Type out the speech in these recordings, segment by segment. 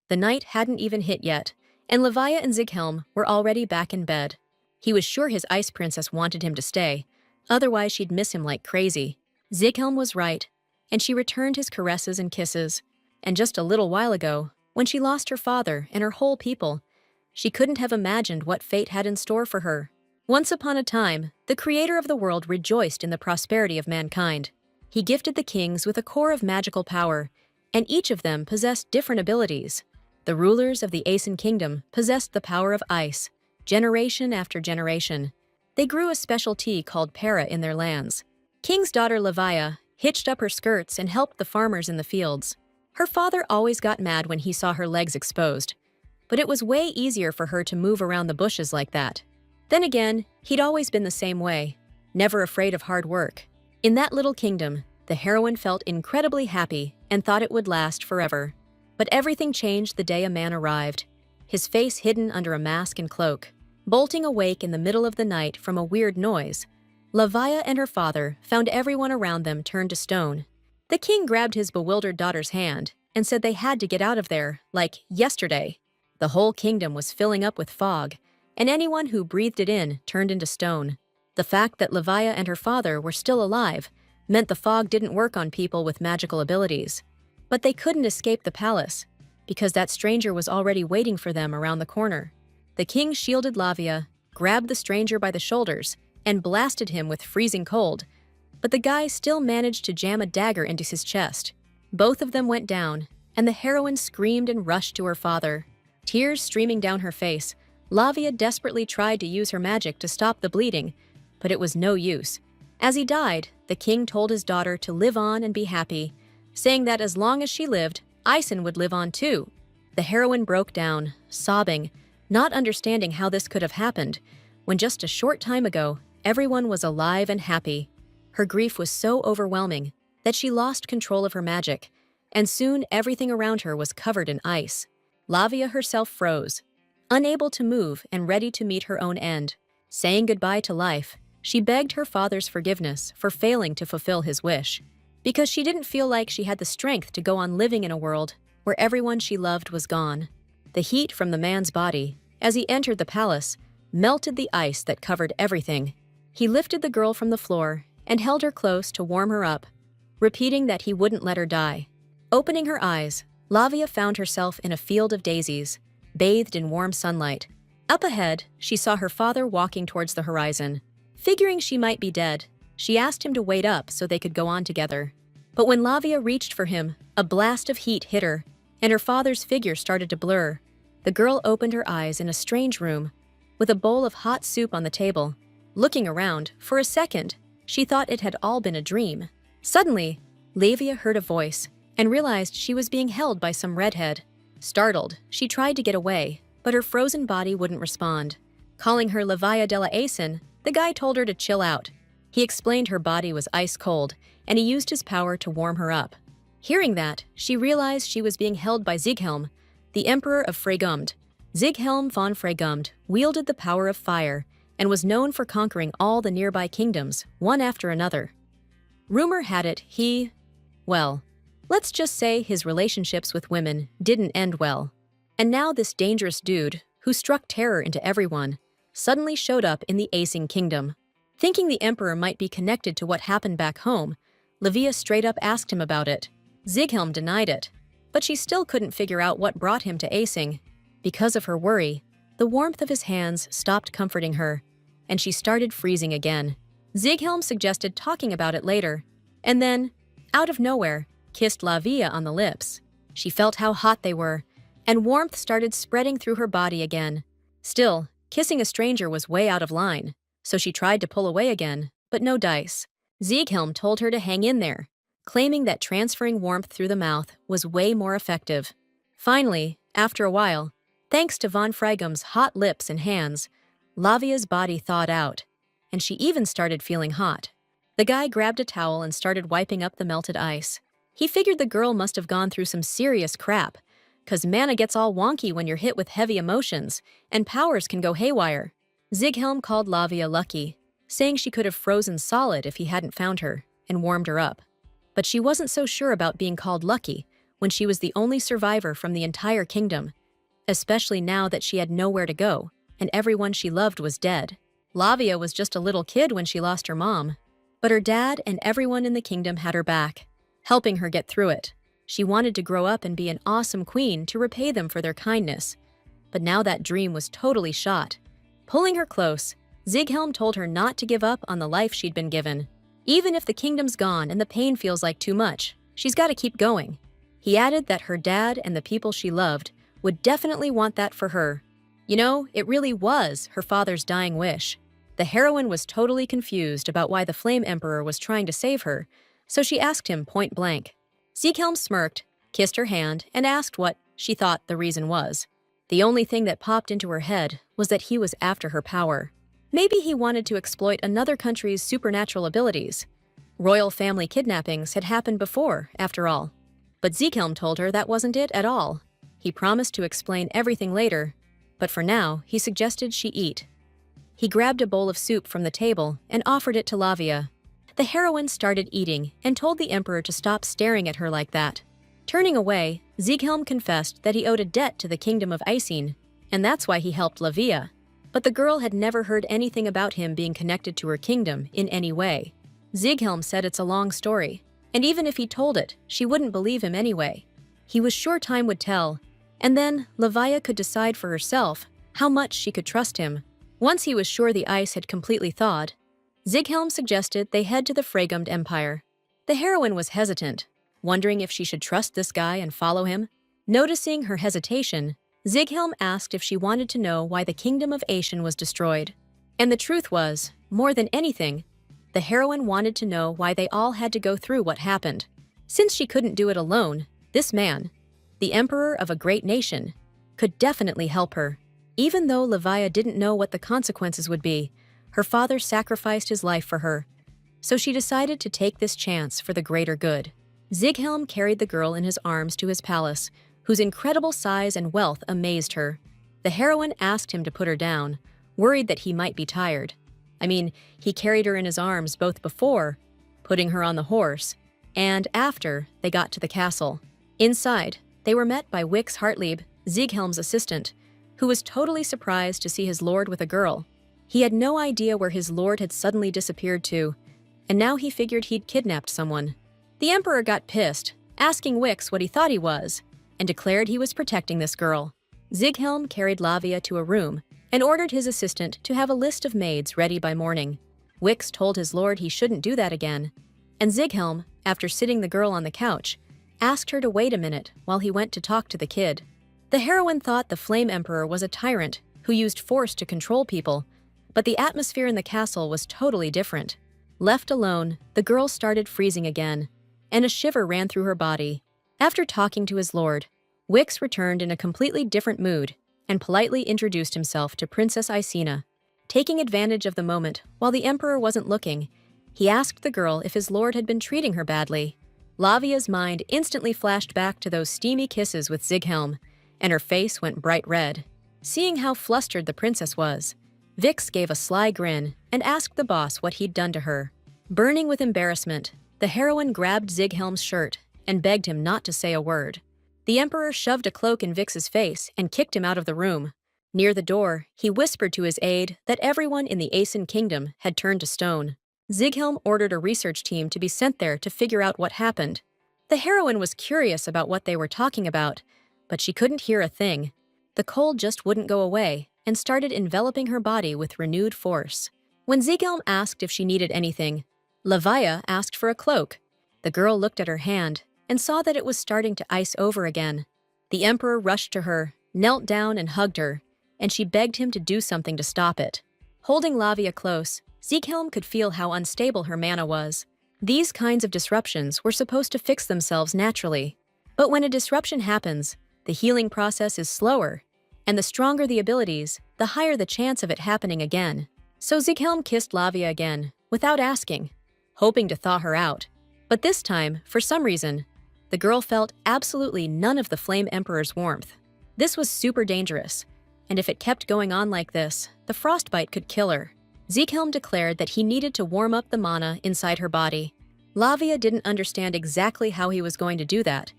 The night hadn't even hit yet, and Leviah and Zighelm were already back in bed. He was sure his ice princess wanted him to stay, otherwise she'd miss him like crazy. Zighelm was right, and she returned his caresses and kisses. And just a little while ago, when she lost her father and her whole people, she couldn't have imagined what fate had in store for her. Once upon a time, the creator of the world rejoiced in the prosperity of mankind. He gifted the kings with a core of magical power, and each of them possessed different abilities. The rulers of the Aeson kingdom possessed the power of ice, generation after generation. They grew a special tea called para in their lands. King's daughter Leviah hitched up her skirts and helped the farmers in the fields. Her father always got mad when he saw her legs exposed, but it was way easier for her to move around the bushes like that. Then again, he'd always been the same way, never afraid of hard work. In that little kingdom, the heroine felt incredibly happy and thought it would last forever. But everything changed the day a man arrived, his face hidden under a mask and cloak. Bolting awake in the middle of the night from a weird noise, Leviah and her father found everyone around them turned to stone. The king grabbed his bewildered daughter's hand and said they had to get out of there, like yesterday. The whole kingdom was filling up with fog, and anyone who breathed it in turned into stone. The fact that Leviah and her father were still alive meant the fog didn't work on people with magical abilities. But they couldn't escape the palace, because that stranger was already waiting for them around the corner. The king shielded Leviah, grabbed the stranger by the shoulders, and blasted him with freezing cold, but the guy still managed to jam a dagger into his chest. Both of them went down, and the heroine screamed and rushed to her father. Tears streaming down her face, Leviah desperately tried to use her magic to stop the bleeding, but it was no use. As he died, the king told his daughter to live on and be happy, saying that as long as she lived, Aeson would live on too. The heroine broke down, sobbing, not understanding how this could have happened, when just a short time ago, everyone was alive and happy. Her grief was so overwhelming that she lost control of her magic, and soon everything around her was covered in ice. Leviah herself froze, unable to move and ready to meet her own end. Saying goodbye to life, she begged her father's forgiveness for failing to fulfill his wish, because she didn't feel like she had the strength to go on living in a world where everyone she loved was gone. The heat from the man's body, as he entered the palace, melted the ice that covered everything. He lifted the girl from the floor and held her close to warm her up, repeating that he wouldn't let her die. Opening her eyes, Leviah found herself in a field of daisies, bathed in warm sunlight. Up ahead, she saw her father walking towards the horizon. Figuring she might be dead, she asked him to wait up so they could go on together. But when Leviah reached for him, a blast of heat hit her, and her father's figure started to blur. The girl opened her eyes in a strange room, with a bowl of hot soup on the table. Looking around, for a second, she thought it had all been a dream. Suddenly, Leviah heard a voice and realized she was being held by some redhead. Startled, she tried to get away, but her frozen body wouldn't respond. Calling her Leviah de la Aeson, the guy told her to chill out. He explained her body was ice cold, and he used his power to warm her up. Hearing that, she realized she was being held by Zighelm, the Emperor of Freygund. Zighelm von Freygund wielded the power of fire and was known for conquering all the nearby kingdoms, one after another. Rumor had it well, let's just say his relationships with women didn't end well. And now this dangerous dude, who struck terror into everyone, suddenly showed up in the Aeson kingdom. Thinking the emperor might be connected to what happened back home, Leviah straight up asked him about it. Zighelm denied it, but she still couldn't figure out what brought him to Aeson. Because of her worry, the warmth of his hands stopped comforting her, and she started freezing again. Zighelm suggested talking about it later, and then, out of nowhere, kissed Leviah on the lips. She felt how hot they were, and warmth started spreading through her body again. Still, kissing a stranger was way out of line, so she tried to pull away again, but no dice. Zighelm told her to hang in there, claiming that transferring warmth through the mouth was way more effective. Finally, after a while, thanks to von Freygund's hot lips and hands, Leviah's body thawed out, and she even started feeling hot. The guy grabbed a towel and started wiping up the melted ice. He figured the girl must have gone through some serious crap, 'cause mana gets all wonky when you're hit with heavy emotions, and powers can go haywire. Zighelm called Leviah lucky, saying she could have frozen solid if he hadn't found her and warmed her up. But she wasn't so sure about being called lucky when she was the only survivor from the entire kingdom, especially now that she had nowhere to go and everyone she loved was dead. Lavia was just a little kid when she lost her mom, but her dad and everyone in the kingdom had her back, helping her get through it. She wanted to grow up and be an awesome queen to repay them for their kindness, but now that dream was totally shot. Pulling her close, Zighelm told her not to give up on the life she'd been given. Even if the kingdom's gone and the pain feels like too much, she's got to keep going. He added that her dad and the people she loved would definitely want that for her. You know, it really was her father's dying wish. The heroine was totally confused about why the Flame Emperor was trying to save her, so she asked him point blank. Zighelm smirked, kissed her hand, and asked what she thought the reason was. The only thing that popped into her head was that he was after her power. Maybe he wanted to exploit another country's supernatural abilities. Royal family kidnappings had happened before, after all. But Zighelm told her that wasn't it at all. He promised to explain everything later, but for now, he suggested she eat. He grabbed a bowl of soup from the table and offered it to Lavia. The heroine started eating and told the emperor to stop staring at her like that. Turning away, Zighelm confessed that he owed a debt to the kingdom of Icene, and that's why he helped Lavia. But the girl had never heard anything about him being connected to her kingdom in any way. Zighelm said it's a long story, and even if he told it, she wouldn't believe him anyway. He was sure time would tell, and then Lavia could decide for herself how much she could trust him. Once he was sure the ice had completely thawed, Zighelm suggested they head to the Fragumd Empire. The heroine was hesitant, wondering if she should trust this guy and follow him. Noticing her hesitation, Zighelm asked if she wanted to know why the kingdom of Aeson was destroyed. And the truth was, more than anything, the heroine wanted to know why they all had to go through what happened. Since she couldn't do it alone, this man, the emperor of a great nation, could definitely help her. Even though Lavia didn't know what the consequences would be, her father sacrificed his life for her, so she decided to take this chance for the greater good. Zighelm carried the girl in his arms to his palace, whose incredible size and wealth amazed her. The heroine asked him to put her down, worried that he might be tired. I mean, he carried her in his arms both before, putting her on the horse, and after they got to the castle. Inside, they were met by Wix Hartlieb, Zighelm's assistant, who was totally surprised to see his lord with a girl. He had no idea where his lord had suddenly disappeared to, and now he figured he'd kidnapped someone. The emperor got pissed, asking Wix what he thought he was, and declared he was protecting this girl. Zighelm carried Lavia to a room and ordered his assistant to have a list of maids ready by morning. Wix told his lord he shouldn't do that again, and Zighelm, after sitting the girl on the couch, asked her to wait a minute while he went to talk to the kid. The heroine thought the Flame Emperor was a tyrant who used force to control people, but the atmosphere in the castle was totally different. Left alone, the girl started freezing again, and a shiver ran through her body. After talking to his lord, Wix returned in a completely different mood and politely introduced himself to Princess Icena. Taking advantage of the moment while the emperor wasn't looking, he asked the girl if his lord had been treating her badly. Lavia's mind instantly flashed back to those steamy kisses with Zighelm, and her face went bright red. Seeing how flustered the princess was, Vix gave a sly grin and asked the boss what he'd done to her. Burning with embarrassment, the heroine grabbed Zighelm's shirt and begged him not to say a word. The emperor shoved a cloak in Vix's face and kicked him out of the room. Near the door, he whispered to his aide that everyone in the Aeson kingdom had turned to stone. Zighelm ordered a research team to be sent there to figure out what happened. The heroine was curious about what they were talking about, but she couldn't hear a thing. The cold just wouldn't go away and started enveloping her body with renewed force. When Zighelm asked if she needed anything, Lavia asked for a cloak. The girl looked at her hand and saw that it was starting to ice over again. The emperor rushed to her, knelt down and hugged her, and she begged him to do something to stop it. Holding Lavia close, Zighelm could feel how unstable her mana was. These kinds of disruptions were supposed to fix themselves naturally. But when a disruption happens, the healing process is slower, and the stronger the abilities, the higher the chance of it happening again. So Zighelm kissed Lavia again, without asking, hoping to thaw her out. But this time, for some reason, the girl felt absolutely none of the Flame Emperor's warmth. This was super dangerous, and if it kept going on like this, the frostbite could kill her. Zighelm declared that he needed to warm up the mana inside her body. Lavia didn't understand exactly how he was going to do that,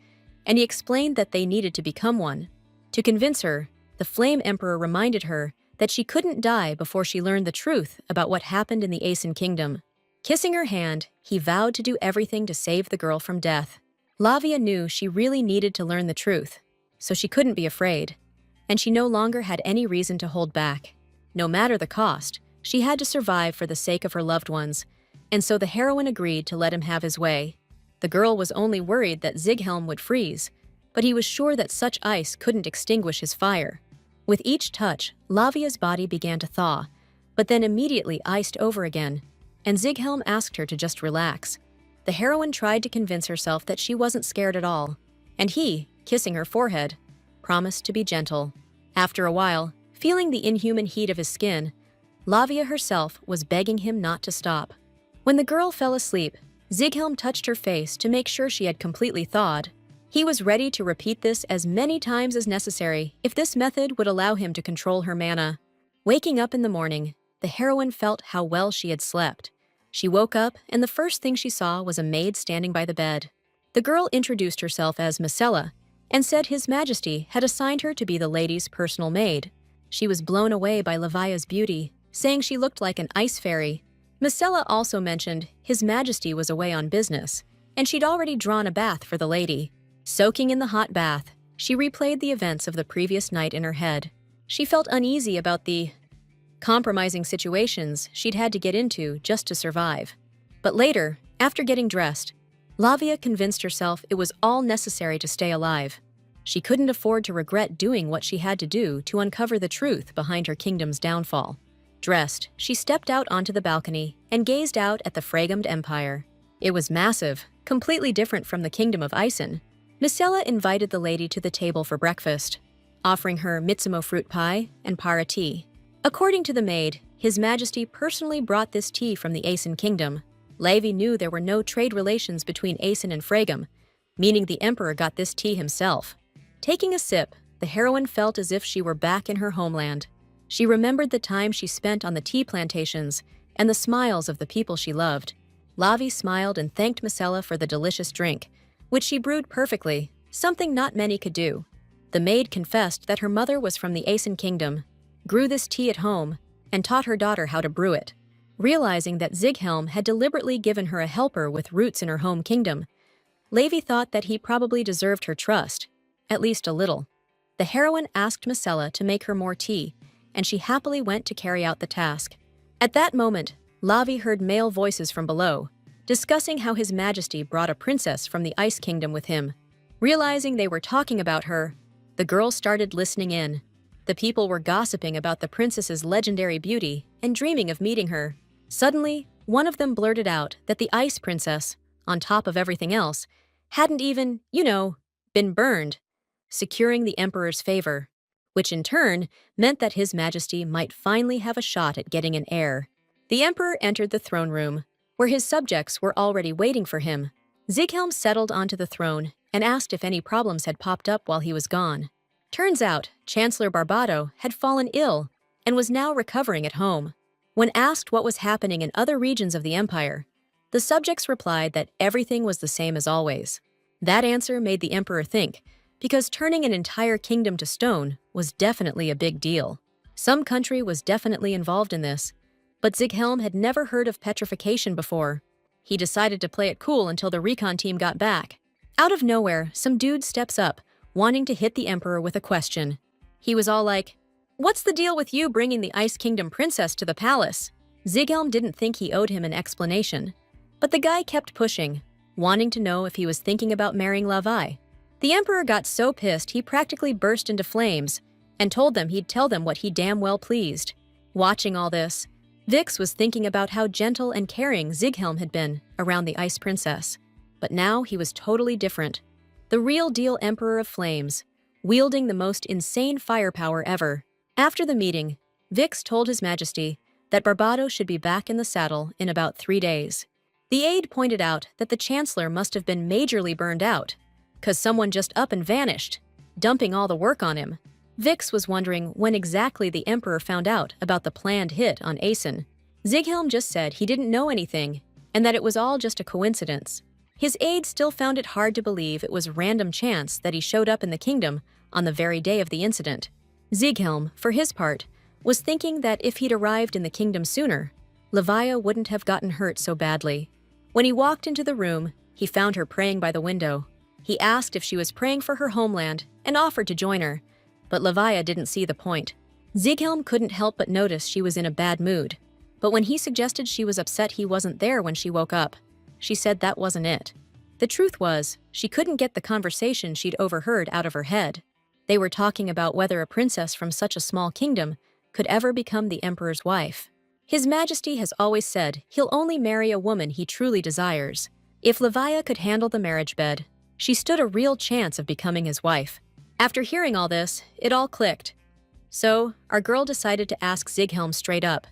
and he explained that they needed to become one. To convince her, the Flame Emperor reminded her that she couldn't die before she learned the truth about what happened in the Aeson Kingdom. Kissing her hand, he vowed to do everything to save the girl from death. Lavia knew she really needed to learn the truth, so she couldn't be afraid, and she no longer had any reason to hold back. No matter the cost, she had to survive for the sake of her loved ones, and so the heroine agreed to let him have his way. The girl was only worried that Zighelm would freeze, but he was sure that such ice couldn't extinguish his fire. With each touch, Lavia's body began to thaw, but then immediately iced over again, and Zighelm asked her to just relax. The heroine tried to convince herself that she wasn't scared at all, and he, kissing her forehead, promised to be gentle. After a while, feeling the inhuman heat of his skin, Lavia herself was begging him not to stop. When the girl fell asleep, Zighelm touched her face to make sure she had completely thawed. He was ready to repeat this as many times as necessary if this method would allow him to control her mana. Waking up in the morning, the heroine felt how well she had slept. She woke up, and the first thing she saw was a maid standing by the bed. The girl introduced herself as Misella and said His Majesty had assigned her to be the lady's personal maid. She was blown away by Lavia's beauty, saying she looked like an ice fairy. Misella also mentioned His Majesty was away on business, and she'd already drawn a bath for the lady. Soaking in the hot bath, she replayed the events of the previous night in her head. She felt uneasy about the compromising situations she'd had to get into just to survive. But later, after getting dressed, Lavia convinced herself it was all necessary to stay alive. She couldn't afford to regret doing what she had to do to uncover the truth behind her kingdom's downfall. Dressed, she stepped out onto the balcony and gazed out at the Fragamd Empire. It was massive, completely different from the kingdom of Ison. Misella invited the lady to the table for breakfast, offering her Mitsumo fruit pie and para tea. According to the maid, His Majesty personally brought this tea from the Aeson Kingdom. Levi knew there were no trade relations between Aeson and Fragum, meaning the Emperor got this tea himself. Taking a sip, the heroine felt as if she were back in her homeland. She remembered the time she spent on the tea plantations and the smiles of the people she loved. Lavi smiled and thanked Misella for the delicious drink, which she brewed perfectly, something not many could do. The maid confessed that her mother was from the Aeson Kingdom, grew this tea at home, and taught her daughter how to brew it. Realizing that Zighelm had deliberately given her a helper with roots in her home kingdom, Levi thought that he probably deserved her trust, at least a little. The heroine asked Misella to make her more tea, and she happily went to carry out the task. At that moment, Lavi heard male voices from below, discussing how His Majesty brought a princess from the Ice Kingdom with him. Realizing they were talking about her, the girl started listening in. The people were gossiping about the princess's legendary beauty and dreaming of meeting her. Suddenly, one of them blurted out that the Ice Princess, on top of everything else, hadn't even, been burned, securing the Emperor's favor, which in turn meant that His Majesty might finally have a shot at getting an heir. The Emperor entered the throne room, where his subjects were already waiting for him. Zighelm settled onto the throne and asked if any problems had popped up while he was gone. Turns out, Chancellor Barbado had fallen ill and was now recovering at home. When asked what was happening in other regions of the empire, the subjects replied that everything was the same as always. That answer made the Emperor think, because turning an entire kingdom to stone was definitely a big deal. Some country was definitely involved in this, but Zighelm had never heard of petrification before. He decided to play it cool until the recon team got back. Out of nowhere, some dude steps up, wanting to hit the Emperor with a question. He was all like, "What's the deal with you bringing the Ice Kingdom princess to the palace?" Zighelm didn't think he owed him an explanation, but the guy kept pushing, wanting to know if he was thinking about marrying Lavi. The Emperor got so pissed he practically burst into flames and told them he'd tell them what he damn well pleased. Watching all this, Vix was thinking about how gentle and caring Zighelm had been around the Ice Princess. But now he was totally different. The real deal Emperor of Flames, wielding the most insane firepower ever. After the meeting, Vix told His Majesty that Barbado should be back in the saddle in about 3 days. The aide pointed out that the Chancellor must have been majorly burned out, 'cause someone just up and vanished, dumping all the work on him. Vix was wondering when exactly the Emperor found out about the planned hit on Aeson. Zighelm just said he didn't know anything, and that it was all just a coincidence. His aide still found it hard to believe it was random chance that he showed up in the kingdom on the very day of the incident. Zieghelm, for his part, was thinking that if he'd arrived in the kingdom sooner, Levia wouldn't have gotten hurt so badly. When he walked into the room, he found her praying by the window. He asked if she was praying for her homeland and offered to join her, but Levia didn't see the point. Zieghelm couldn't help but notice she was in a bad mood, but when he suggested she was upset he wasn't there when she woke up, she said that wasn't it. The truth was, she couldn't get the conversation she'd overheard out of her head. They were talking about whether a princess from such a small kingdom could ever become the emperor's wife. His Majesty has always said he'll only marry a woman he truly desires. If Levia could handle the marriage bed, she stood a real chance of becoming his wife. After hearing all this, it all clicked. So, our girl decided to ask Zieghelm straight up.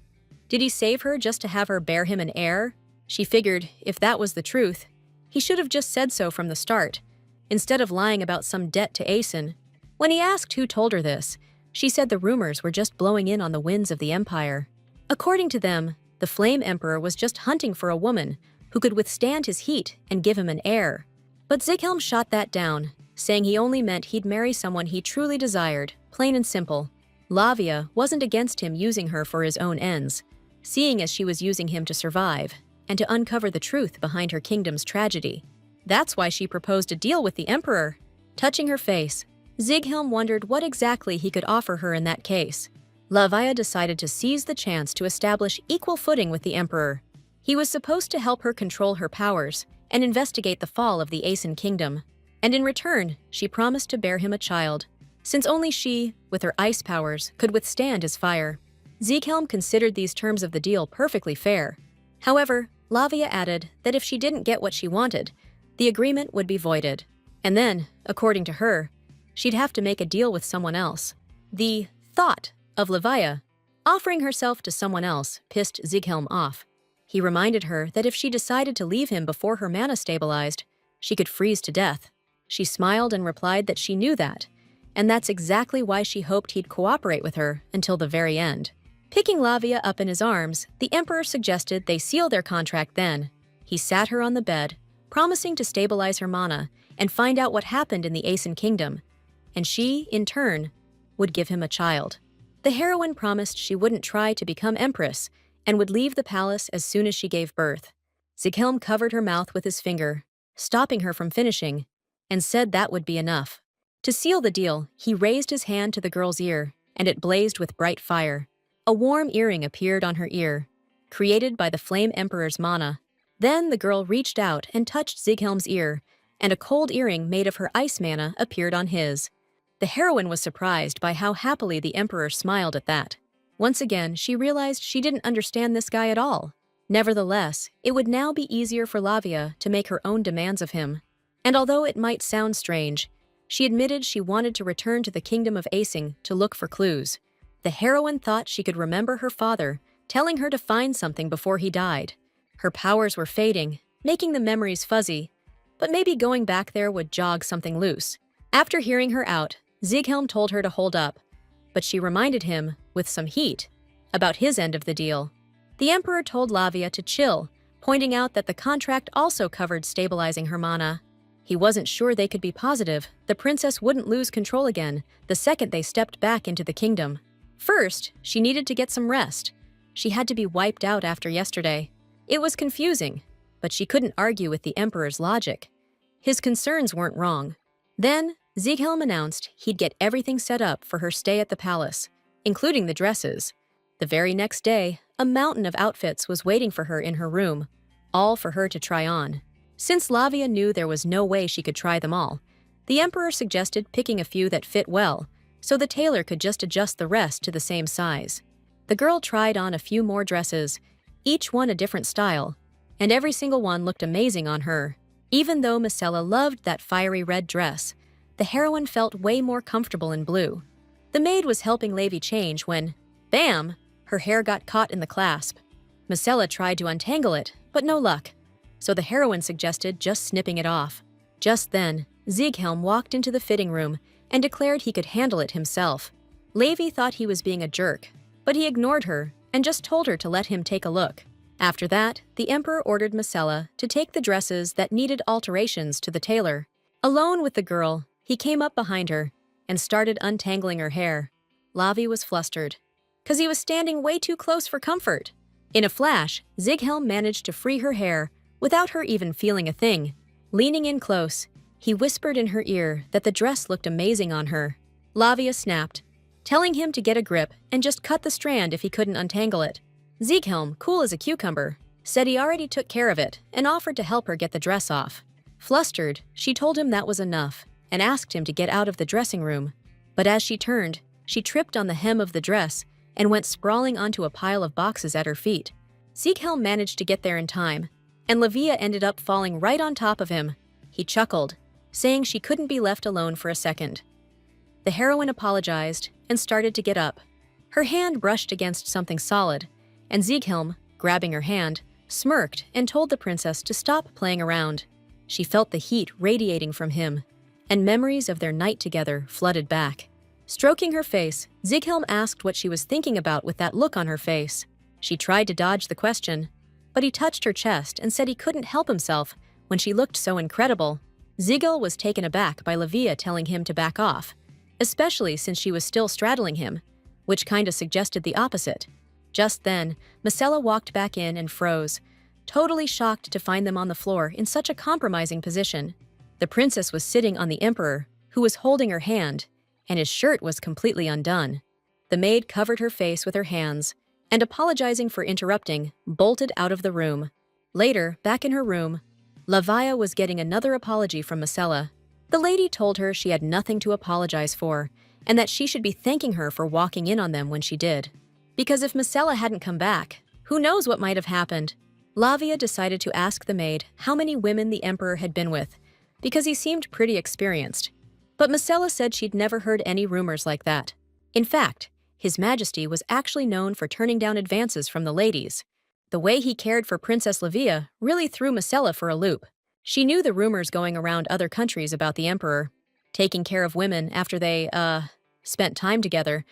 Did he save her just to have her bear him an heir? She figured, if that was the truth, he should have just said so from the start, instead of lying about some debt to Aeson. When he asked who told her this, she said the rumors were just blowing in on the winds of the empire. According to them, the Flame Emperor was just hunting for a woman who could withstand his heat and give him an heir. But Zieghelm shot that down, saying he only meant he'd marry someone he truly desired, plain and simple. Lavia wasn't against him using her for his own ends, seeing as she was using him to survive and to uncover the truth behind her kingdom's tragedy. That's why she proposed a deal with the emperor. Touching her face, Zieghelm wondered what exactly he could offer her in that case. Lavia decided to seize the chance to establish equal footing with the emperor. He was supposed to help her control her powers and investigate the fall of the Aeson kingdom. And in return, she promised to bear him a child, since only she, with her ice powers, could withstand his fire. Zieghelm considered these terms of the deal perfectly fair. However, Lavia added that if she didn't get what she wanted, the agreement would be voided. And then, according to her, she'd have to make a deal with someone else. The thought of Lavia offering herself to someone else pissed Zieghelm off. He reminded her that if she decided to leave him before her mana stabilized, she could freeze to death. She smiled and replied that she knew that, and that's exactly why she hoped he'd cooperate with her until the very end. Picking Lavia up in his arms, the emperor suggested they seal their contract then. He sat her on the bed, promising to stabilize her mana and find out what happened in the Aeson kingdom, and she, in turn, would give him a child. The heroine promised she wouldn't try to become empress and would leave the palace as soon as she gave birth. Zieghelm covered her mouth with his finger, stopping her from finishing, and said that would be enough. To seal the deal, he raised his hand to the girl's ear, and it blazed with bright fire. A warm earring appeared on her ear, created by the Flame Emperor's mana. Then the girl reached out and touched Zieghelm's ear, and a cold earring made of her ice mana appeared on his. The heroine was surprised by how happily the emperor smiled at that. Once again, she realized she didn't understand this guy at all. Nevertheless, it would now be easier for Lavia to make her own demands of him. And although it might sound strange, she admitted she wanted to return to the kingdom of Aesing to look for clues. The heroine thought she could remember her father telling her to find something before he died. Her powers were fading, making the memories fuzzy, but maybe going back there would jog something loose. After hearing her out, Zieghelm told her to hold up, but she reminded him, with some heat, about his end of the deal. The emperor told Lavia to chill, pointing out that the contract also covered stabilizing her mana. He wasn't sure they could be positive the princess wouldn't lose control again the second they stepped back into the kingdom. First, she needed to get some rest. She had to be wiped out after yesterday. It was confusing, but she couldn't argue with the emperor's logic. His concerns weren't wrong. Then, Zieghelm announced he'd get everything set up for her stay at the palace, including the dresses. The very next day, a mountain of outfits was waiting for her in her room, all for her to try on. Since Lavia knew there was no way she could try them all, the emperor suggested picking a few that fit well, so the tailor could just adjust the rest to the same size. The girl tried on a few more dresses, each one a different style, and every single one looked amazing on her. Even though Misella loved that fiery red dress, the heroine felt way more comfortable in blue. The maid was helping Levi change when, bam, her hair got caught in the clasp. Misella tried to untangle it, but no luck, so the heroine suggested just snipping it off. Just then, Zieghelm walked into the fitting room and declared he could handle it himself. Levi thought he was being a jerk, but he ignored her and just told her to let him take a look. After that, the emperor ordered Marcella to take the dresses that needed alterations to the tailor. Alone with the girl, he came up behind her and started untangling her hair. Lavi was flustered, because he was standing way too close for comfort. In a flash, Zighelm managed to free her hair without her even feeling a thing. Leaning in close, he whispered in her ear that the dress looked amazing on her. Lavia snapped, telling him to get a grip and just cut the strand if he couldn't untangle it. Zighelm, cool as a cucumber, said he already took care of it and offered to help her get the dress off. Flustered, she told him that was enough and asked him to get out of the dressing room. But as she turned, she tripped on the hem of the dress and went sprawling onto a pile of boxes at her feet. Zighelm managed to get there in time, and Lavia ended up falling right on top of him. He chuckled, saying she couldn't be left alone for a second. The heroine apologized and started to get up. Her hand brushed against something solid, and Zighelm, grabbing her hand, smirked and told the princess to stop playing around. She felt the heat radiating from him, and memories of their night together flooded back. Stroking her face, Zighelm asked what she was thinking about with that look on her face. She tried to dodge the question, but he touched her chest and said he couldn't help himself when she looked so incredible. Zigel was taken aback by Lavia telling him to back off, especially since she was still straddling him, which kinda suggested the opposite. Just then, Marcella walked back in and froze, totally shocked to find them on the floor in such a compromising position. The princess was sitting on the emperor, who was holding her hand, and his shirt was completely undone. The maid covered her face with her hands, and apologizing for interrupting, bolted out of the room. Later, back in her room, Lavia was getting another apology from Marcella. The lady told her she had nothing to apologize for, and that she should be thanking her for walking in on them when she did. Because if Marcella hadn't come back, who knows what might have happened? Lavia decided to ask the maid how many women the emperor had been with, because he seemed pretty experienced. But Marcella said she'd never heard any rumors like that. In fact, His Majesty was actually known for turning down advances from the ladies. The way he cared for Princess Lavia really threw Marcella for a loop. She knew the rumors going around other countries about the emperor, taking care of women after they, spent time together,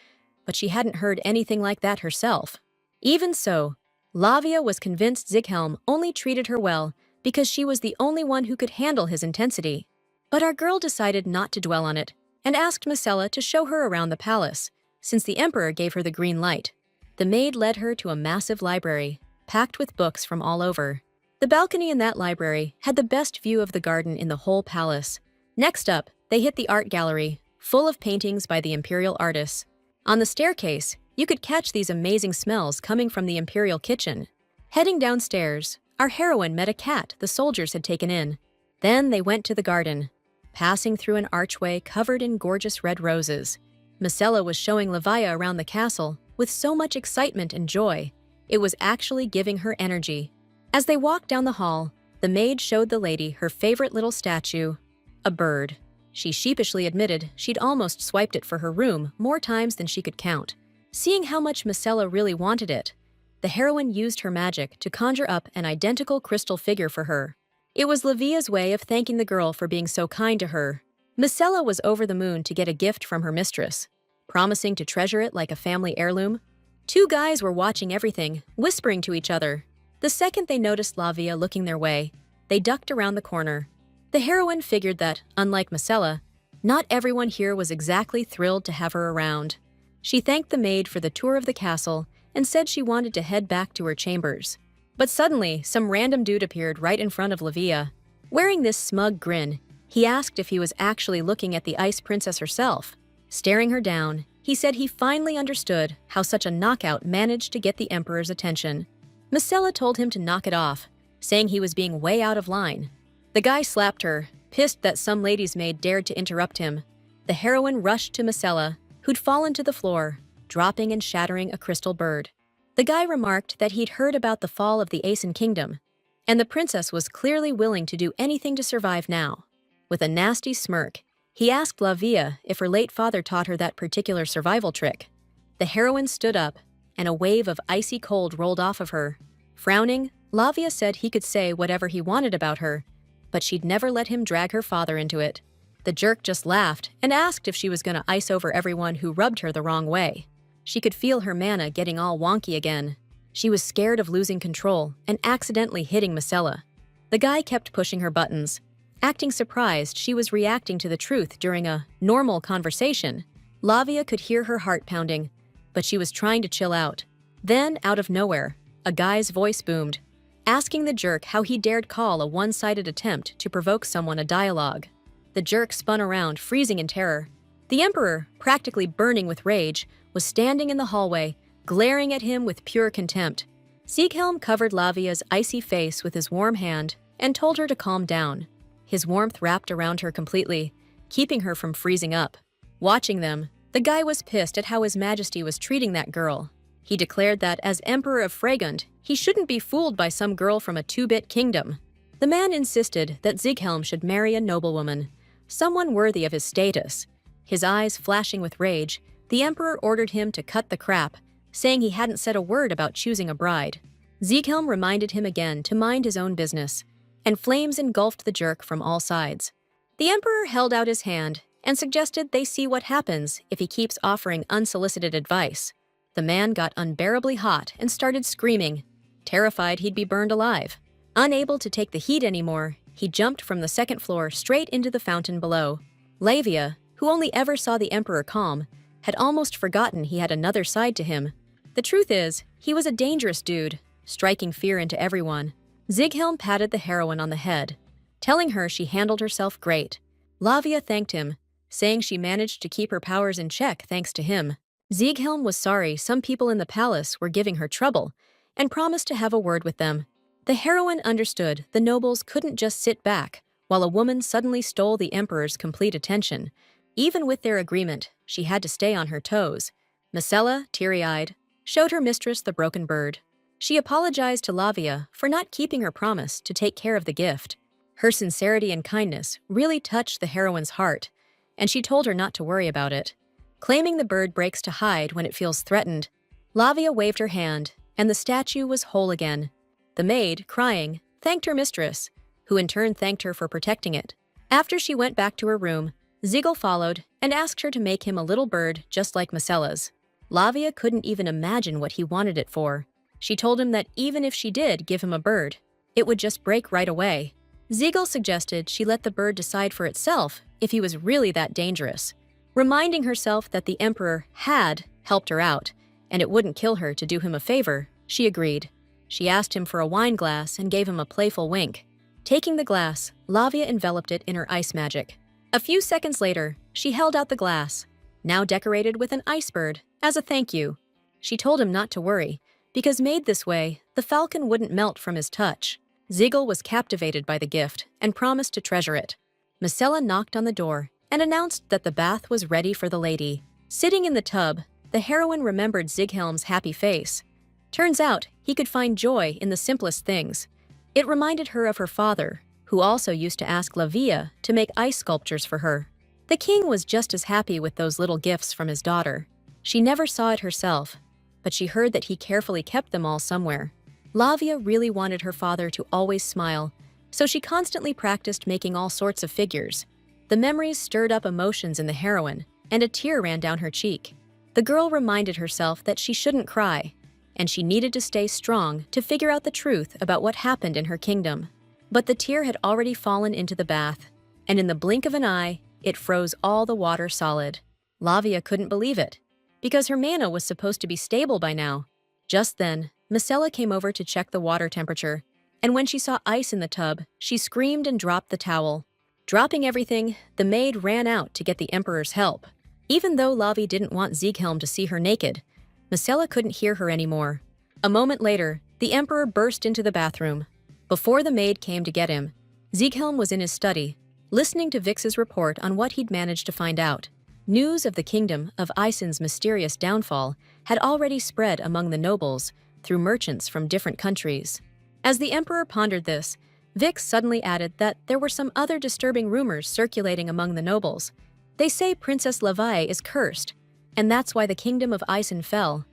but she hadn't heard anything like that herself. Even so, Lavia was convinced Zighelm only treated her well because she was the only one who could handle his intensity. But our girl decided not to dwell on it and asked Marcella to show her around the palace, since the emperor gave her the green light. The maid led her to a massive library, packed with books from all over. The balcony in that library had the best view of the garden in the whole palace. Next up, they hit the art gallery, full of paintings by the imperial artists. On the staircase, you could catch these amazing smells coming from the imperial kitchen. Heading downstairs, our heroine met a cat the soldiers had taken in. Then they went to the garden, passing through an archway covered in gorgeous red roses. Marcella was showing Lavia around the castle with so much excitement and joy. It was actually giving her energy. As they walked down the hall, the maid showed the lady her favorite little statue, a bird. She sheepishly admitted she'd almost swiped it for her room more times than she could count. Seeing how much Marcella really wanted it, the heroine used her magic to conjure up an identical crystal figure for her. It was Lavia's way of thanking the girl for being so kind to her. Marcella was over the moon to get a gift from her mistress, promising to treasure it like a family heirloom. Two guys were watching everything, whispering to each other. The second they noticed Lavia looking their way, they ducked around the corner. The heroine figured that, unlike Marcella, not everyone here was exactly thrilled to have her around. She thanked the maid for the tour of the castle and said she wanted to head back to her chambers. But suddenly, some random dude appeared right in front of Lavia. Wearing this smug grin, he asked if he was actually looking at the Ice Princess herself. Staring her down, he said he finally understood how such a knockout managed to get the emperor's attention. Marcella told him to knock it off, saying he was being way out of line. The guy slapped her, pissed that some lady's maid dared to interrupt him. The heroine rushed to Marcella, who'd fallen to the floor, dropping and shattering a crystal bird. The guy remarked that he'd heard about the fall of the Aeson Kingdom, and the princess was clearly willing to do anything to survive now. With a nasty smirk, he asked Lavia if her late father taught her that particular survival trick. The heroine stood up, and a wave of icy cold rolled off of her. Frowning, Lavia said he could say whatever he wanted about her, but she'd never let him drag her father into it. The jerk just laughed and asked if she was going to ice over everyone who rubbed her the wrong way. She could feel her mana getting all wonky again. She was scared of losing control and accidentally hitting Marcella. The guy kept pushing her buttons, acting surprised she was reacting to the truth during a normal conversation. Lavia could hear her heart pounding, but she was trying to chill out. Then, out of nowhere, a guy's voice boomed, asking the jerk how he dared call a one-sided attempt to provoke someone a dialogue. The jerk spun around, freezing in terror. The emperor, practically burning with rage, was standing in the hallway, glaring at him with pure contempt. Sieghelm covered Lavia's icy face with his warm hand and told her to calm down. His warmth wrapped around her completely, keeping her from freezing up. Watching them, the guy was pissed at how His Majesty was treating that girl. He declared that, as Emperor of Fragund, he shouldn't be fooled by some girl from a two-bit kingdom. The man insisted that Sieghelm should marry a noblewoman, someone worthy of his status. His eyes flashing with rage, the emperor ordered him to cut the crap, saying he hadn't said a word about choosing a bride. Sieghelm reminded him again to mind his own business, and flames engulfed the jerk from all sides. The emperor held out his hand and suggested they see what happens if he keeps offering unsolicited advice. The man got unbearably hot and started screaming, terrified he'd be burned alive. Unable to take the heat anymore, he jumped from the second floor straight into the fountain below. Lavia, who only ever saw the emperor calm, had almost forgotten he had another side to him. The truth is, he was a dangerous dude, striking fear into everyone. Sieghelm patted the heroine on the head, telling her she handled herself great. Lavia thanked him, saying she managed to keep her powers in check thanks to him. Sieghelm was sorry some people in the palace were giving her trouble, and promised to have a word with them. The heroine understood the nobles couldn't just sit back while a woman suddenly stole the emperor's complete attention. Even with their agreement, she had to stay on her toes. Marcella, teary-eyed, showed her mistress the broken bird. She apologized to Lavia for not keeping her promise to take care of the gift. Her sincerity and kindness really touched the heroine's heart, and she told her not to worry about it. Claiming the bird breaks to hide when it feels threatened, Lavia waved her hand, and the statue was whole again. The maid, crying, thanked her mistress, who in turn thanked her for protecting it. After she went back to her room, Siegel followed and asked her to make him a little bird just like Marcella's. Lavia couldn't even imagine what he wanted it for. She told him that even if she did give him a bird, it would just break right away. Siegel suggested she let the bird decide for itself if he was really that dangerous, reminding herself that the emperor had helped her out, and it wouldn't kill her to do him a favor. She agreed. She asked him for a wine glass and gave him a playful wink. Taking the glass, Lavia enveloped it in her ice magic. A few seconds later, she held out the glass, now decorated with an ice bird, as a thank you. She told him not to worry, because made this way, the falcon wouldn't melt from his touch. Siegel was captivated by the gift and promised to treasure it. Marcella knocked on the door and announced that the bath was ready for the lady. Sitting in the tub, the heroine remembered Sieghelm's happy face. Turns out, he could find joy in the simplest things. It reminded her of her father, who also used to ask Lavia to make ice sculptures for her. The king was just as happy with those little gifts from his daughter. She never saw it herself, but she heard that he carefully kept them all somewhere. Lavia really wanted her father to always smile, so she constantly practiced making all sorts of figures. The memories stirred up emotions in the heroine, and a tear ran down her cheek. The girl reminded herself that she shouldn't cry, and she needed to stay strong to figure out the truth about what happened in her kingdom. But the tear had already fallen into the bath, and in the blink of an eye, it froze all the water solid. Lavia couldn't believe it, because her mana was supposed to be stable by now. Just then, Marcella came over to check the water temperature, and when she saw ice in the tub, she screamed and dropped the towel. Dropping everything, the maid ran out to get the emperor's help. Even though Lavi didn't want Sieghelm to see her naked, Marcella couldn't hear her anymore. A moment later, the emperor burst into the bathroom. Before the maid came to get him, Sieghelm was in his study, listening to Vix's report on what he'd managed to find out. News of the kingdom of Isen's mysterious downfall had already spread among the nobles through merchants from different countries. As the emperor pondered this, Vix suddenly added that there were some other disturbing rumors circulating among the nobles. They say Princess Levi is cursed, and that's why the kingdom of Isen fell.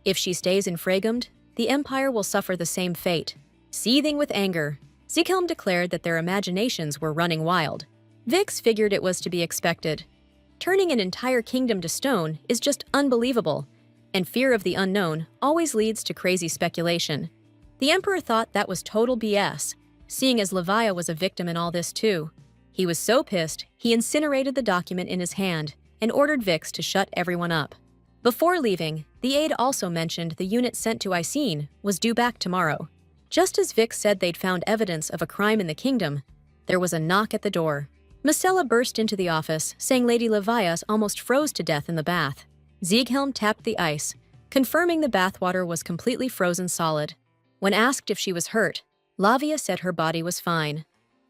If she stays in Fragund, the empire will suffer the same fate. Seething with anger, Sieghelm declared that their imaginations were running wild. Vix figured it was to be expected. Turning an entire kingdom to stone is just unbelievable, and fear of the unknown always leads to crazy speculation. The Emperor thought that was total BS, seeing as Levia was a victim in all this too. He was so pissed, he incinerated the document in his hand and ordered Vix to shut everyone up. Before leaving, the aide also mentioned the unit sent to Icene was due back tomorrow. Just as Vix said they'd found evidence of a crime in the kingdom, there was a knock at the door. Marcella burst into the office, saying Lady Levias almost froze to death in the bath. Sieghelm tapped the ice, confirming the bathwater was completely frozen solid. When asked if she was hurt, Lavia said her body was fine.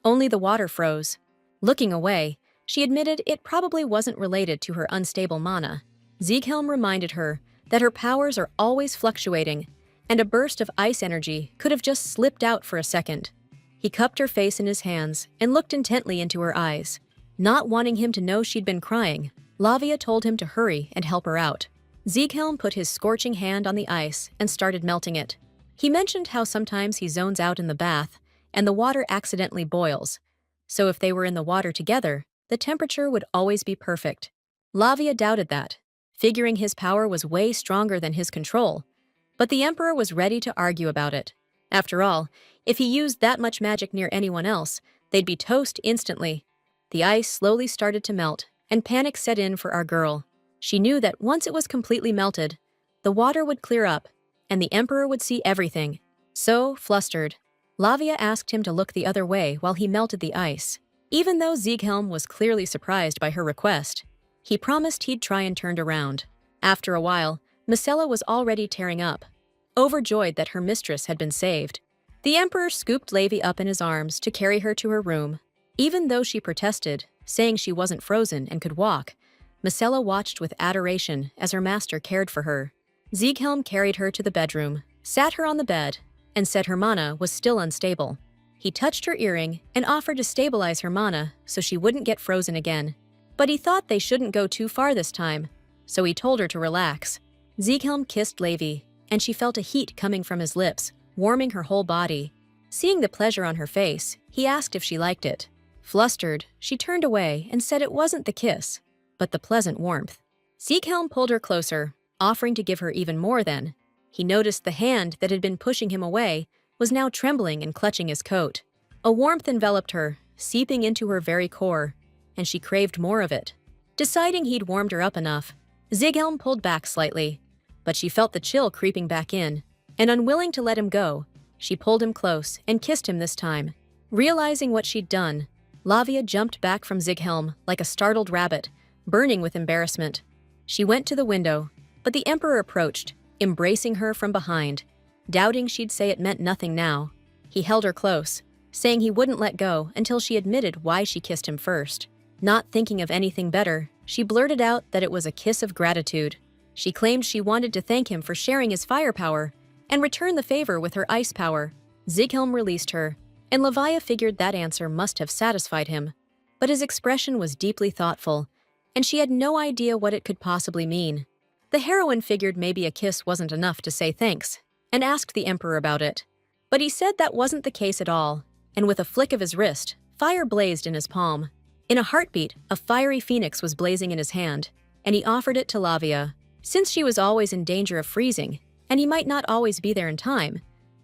Only the water froze. Looking away, she admitted it probably wasn't related to her unstable mana. Sieghelm reminded her that her powers are always fluctuating, and a burst of ice energy could have just slipped out for a second. He cupped her face in his hands and looked intently into her eyes. Not wanting him to know she'd been crying, Lavia told him to hurry and help her out. Sieghelm put his scorching hand on the ice and started melting it. He mentioned how sometimes he zones out in the bath and the water accidentally boils, so if they were in the water together, the temperature would always be perfect. Lavia doubted that, figuring his power was way stronger than his control, but the Emperor was ready to argue about it. After all, if he used that much magic near anyone else, they'd be toast instantly. The ice slowly started to melt, and panic set in for our girl. She knew that once it was completely melted, the water would clear up, and the Emperor would see everything. So, flustered, Lavia asked him to look the other way while he melted the ice. Even though Sieghelm was clearly surprised by her request, he promised he'd try and turn around. After a while, Marcella was already tearing up, overjoyed that her mistress had been saved. The Emperor scooped Levi up in his arms to carry her to her room. Even though she protested, saying she wasn't frozen and could walk, Marcella watched with adoration as her master cared for her. Sieghelm carried her to the bedroom, sat her on the bed, and said her mana was still unstable. He touched her earring and offered to stabilize her mana so she wouldn't get frozen again. But he thought they shouldn't go too far this time, so he told her to relax. Sieghelm kissed Levi, and she felt a heat coming from his lips, warming her whole body. Seeing the pleasure on her face, he asked if she liked it. Flustered, she turned away and said it wasn't the kiss, but the pleasant warmth. Sieghelm pulled her closer, offering to give her even more then. He noticed the hand that had been pushing him away was now trembling and clutching his coat. A warmth enveloped her, seeping into her very core, and she craved more of it. Deciding he'd warmed her up enough, Sieghelm pulled back slightly, but she felt the chill creeping back in, and unwilling to let him go, she pulled him close and kissed him this time. Realizing what she'd done, Lavia jumped back from Sieghelm like a startled rabbit, burning with embarrassment. She went to the window, but the Emperor approached, embracing her from behind. Doubting she'd say it meant nothing now, he held her close, saying he wouldn't let go until she admitted why she kissed him first. Not thinking of anything better, she blurted out that it was a kiss of gratitude. She claimed she wanted to thank him for sharing his fire power and return the favor with her ice power. Sieghelm released her, and Levia figured that answer must have satisfied him. But his expression was deeply thoughtful, and she had no idea what it could possibly mean. The heroine figured maybe a kiss wasn't enough to say thanks, and asked the Emperor about it. But he said that wasn't the case at all, and with a flick of his wrist, fire blazed in his palm. In a heartbeat, a fiery phoenix was blazing in his hand, and he offered it to Lavia. Since she was always in danger of freezing, and he might not always be there in time,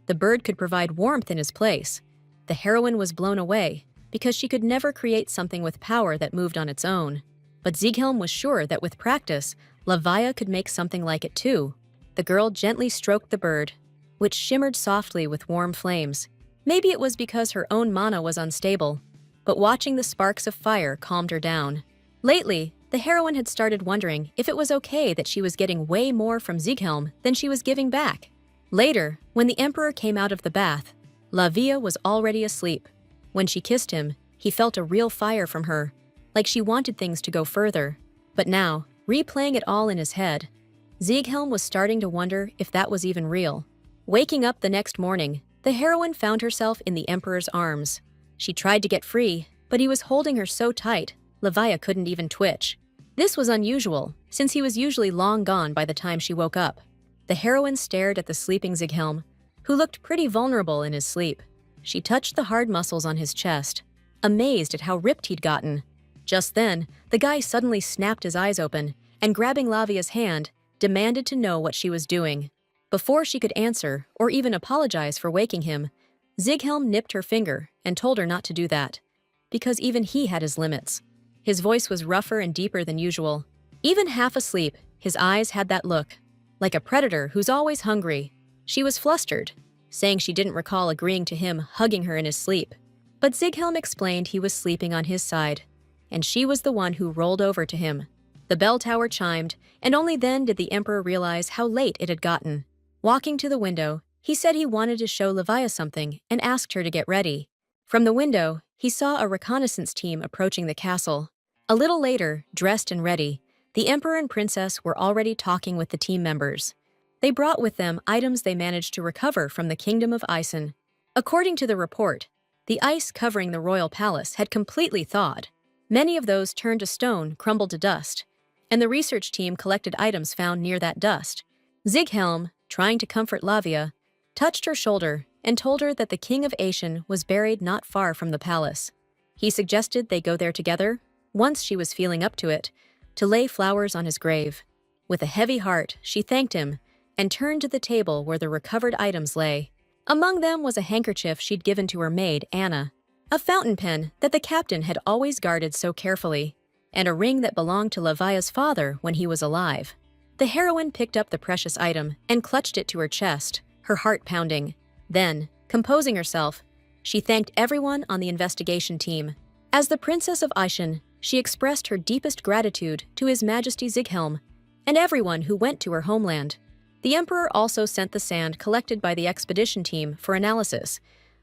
the bird could provide warmth in his place. The heroine was blown away, because she could never create something with power that moved on its own. But Sieghelm was sure that with practice, Lavia could make something like it too. The girl gently stroked the bird, which shimmered softly with warm flames. Maybe it was because her own mana was unstable, but watching the sparks of fire calmed her down. Lately, the heroine had started wondering if it was okay that she was getting way more from Sieghelm than she was giving back. Later, when the Emperor came out of the bath, Lavia was already asleep. When she kissed him, he felt a real fire from her, like she wanted things to go further. But now, replaying it all in his head, Sieghelm was starting to wonder if that was even real. Waking up the next morning, the heroine found herself in the Emperor's arms. She tried to get free, but he was holding her so tight, Lavia couldn't even twitch. This was unusual, since he was usually long gone by the time she woke up. The heroine stared at the sleeping Sieghelm, who looked pretty vulnerable in his sleep. She touched the hard muscles on his chest, amazed at how ripped he'd gotten. Just then, the guy suddenly snapped his eyes open, and grabbing Lavia's hand, demanded to know what she was doing. Before she could answer or even apologize for waking him, Zighelm nipped her finger and told her not to do that, because even he had his limits. His voice was rougher and deeper than usual. Even half asleep, his eyes had that look, like a predator who's always hungry. She was flustered, saying she didn't recall agreeing to him hugging her in his sleep. But Zighelm explained he was sleeping on his side, and she was the one who rolled over to him. The bell tower chimed, and only then did the Emperor realize how late it had gotten. Walking to the window, he said he wanted to show Levia something and asked her to get ready. From the window, he saw a reconnaissance team approaching the castle. A little later, dressed and ready, the Emperor and Princess were already talking with the team members. They brought with them items they managed to recover from the Kingdom of Isen. According to the report, the ice covering the royal palace had completely thawed. Many of those turned to stone crumbled to dust, and the research team collected items found near that dust. Zighelm, trying to comfort Lavia, touched her shoulder and told her that the King of Aishan was buried not far from the palace. He suggested they go there together, once she was feeling up to it, to lay flowers on his grave. With a heavy heart, she thanked him and turned to the table where the recovered items lay. Among them was a handkerchief she'd given to her maid, Anna, a fountain pen that the captain had always guarded so carefully, and a ring that belonged to Levia's father when he was alive. The heroine picked up the precious item and clutched it to her chest, her heart pounding. Then, composing herself, she thanked everyone on the investigation team. As the Princess of Aishan, she expressed her deepest gratitude to His Majesty Zighelm and everyone who went to her homeland. The Emperor also sent the sand collected by the expedition team for analysis,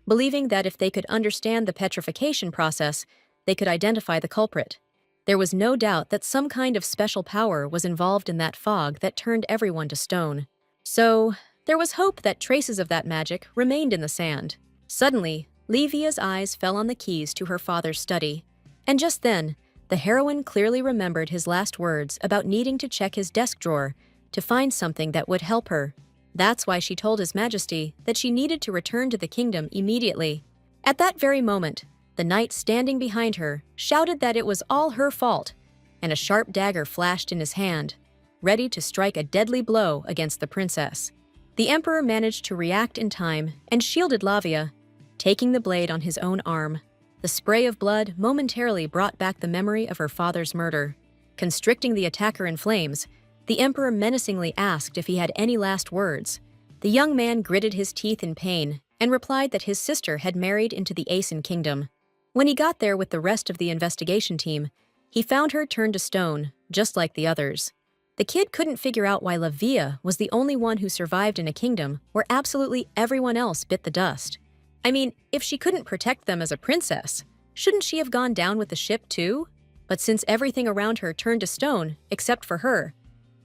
believing that if they could understand the petrification process, they could identify the culprit. There was no doubt that some kind of special power was involved in that fog that turned everyone to stone. So, there was hope that traces of that magic remained in the sand. Suddenly, Levia's eyes fell on the keys to her father's study. And just then, the heroine clearly remembered his last words about needing to check his desk drawer to find something that would help her. That's why she told His Majesty that she needed to return to the kingdom immediately. At that very moment, the knight standing behind her shouted that it was all her fault, and a sharp dagger flashed in his hand, ready to strike a deadly blow against the princess. The Emperor managed to react in time and shielded Lavia, taking the blade on his own arm. The spray of blood momentarily brought back the memory of her father's murder. Constricting the attacker in flames, the Emperor menacingly asked if he had any last words. The young man gritted his teeth in pain and replied that his sister had married into the Aeson kingdom. When he got there with the rest of the investigation team, he found her turned to stone, just like the others. The kid couldn't figure out why Lavia was the only one who survived in a kingdom where absolutely everyone else bit the dust. I mean, if she couldn't protect them as a princess, shouldn't she have gone down with the ship too? But since everything around her turned to stone, except for her,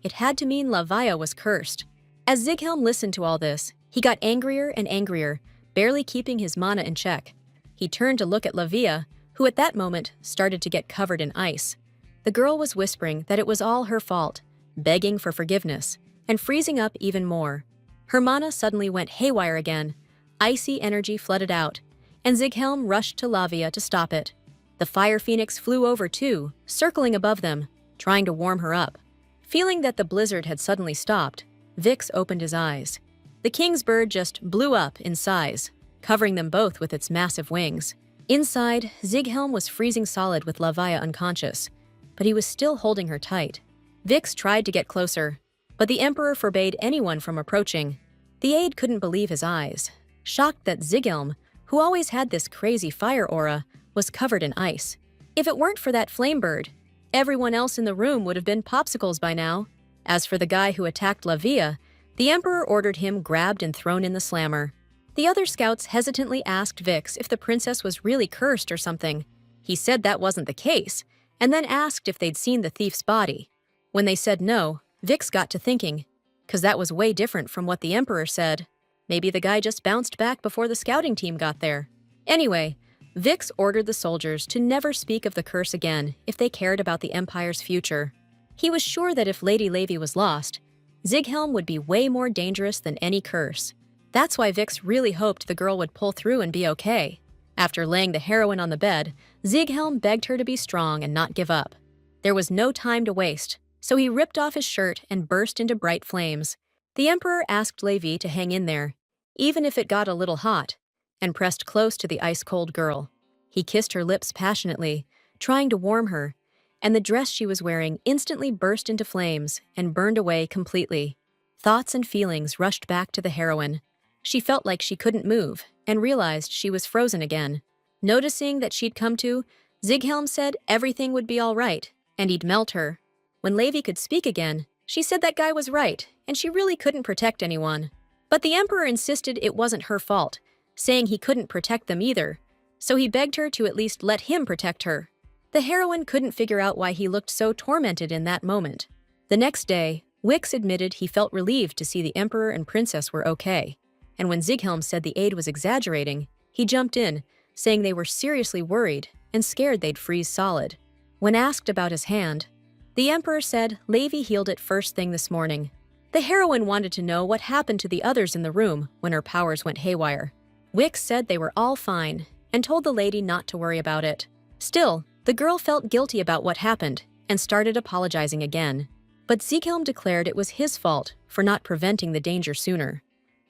it had to mean Lavia was cursed. As Zighelm listened to all this, he got angrier and angrier, barely keeping his mana in check. He turned to look at Lavia, who at that moment started to get covered in ice. The girl was whispering that it was all her fault, begging for forgiveness, and freezing up even more. Her mana suddenly went haywire again. Icy energy flooded out, and Zighelm rushed to Lavia to stop it. The fire phoenix flew over too, circling above them, trying to warm her up. Feeling that the blizzard had suddenly stopped, Vix opened his eyes. The king's bird just blew up in size, covering them both with its massive wings. Inside, Zighelm was freezing solid with Lavia unconscious, but he was still holding her tight. Vix tried to get closer, but the Emperor forbade anyone from approaching. The aide couldn't believe his eyes, shocked that Zighelm, who always had this crazy fire aura, was covered in ice. If it weren't for that flame bird, everyone else in the room would have been popsicles by now. As for the guy who attacked Lavia, the Emperor ordered him grabbed and thrown in the slammer. The other scouts hesitantly asked Vix if the princess was really cursed or something. He said that wasn't the case, and then asked if they'd seen the thief's body. When they said no, Vix got to thinking, 'cause that was way different from what the Emperor said. Maybe the guy just bounced back before the scouting team got there. Anyway, Vix ordered the soldiers to never speak of the curse again if they cared about the Empire's future. He was sure that if Lady Levi was lost, Zighelm would be way more dangerous than any curse. That's why Vix really hoped the girl would pull through and be okay. After laying the heroine on the bed, Zighelm begged her to be strong and not give up. There was no time to waste. so he ripped off his shirt and burst into bright flames. The emperor asked Levi to hang in there, even if it got a little hot, and pressed close to the ice-cold girl. He kissed her lips passionately, trying to warm her, and the dress she was wearing instantly burst into flames and burned away completely. Thoughts and feelings rushed back to the heroine. She felt like she couldn't move and realized she was frozen again. Noticing that she'd come to, Zighelm said everything would be all right, and he'd melt her. When Levi could speak again, she said that guy was right, and she really couldn't protect anyone. But the emperor insisted it wasn't her fault, saying he couldn't protect them either, so he begged her to at least let him protect her. The heroine couldn't figure out why he looked so tormented in that moment. The next day, Wix admitted he felt relieved to see the emperor and princess were okay, and when Zighelm said the aide was exaggerating, he jumped in, saying they were seriously worried and scared they'd freeze solid. When asked about his hand, the emperor said Levi healed it first thing this morning. The heroine wanted to know what happened to the others in the room when her powers went haywire. Wix said they were all fine and told the lady not to worry about it. Still, the girl felt guilty about what happened and started apologizing again. But Zighelm declared it was his fault for not preventing the danger sooner,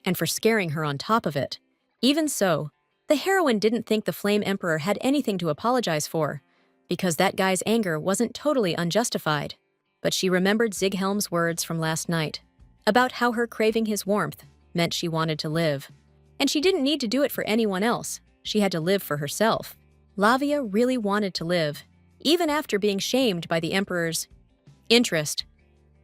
and for scaring her on top of it. Even so, the heroine didn't think the Flame Emperor had anything to apologize for, because that guy's anger wasn't totally unjustified. But she remembered Zighelm's words from last night, about how her craving his warmth meant she wanted to live. And she didn't need to do it for anyone else, she had to live for herself. Lavia really wanted to live, even after being shamed by the Emperor's interest,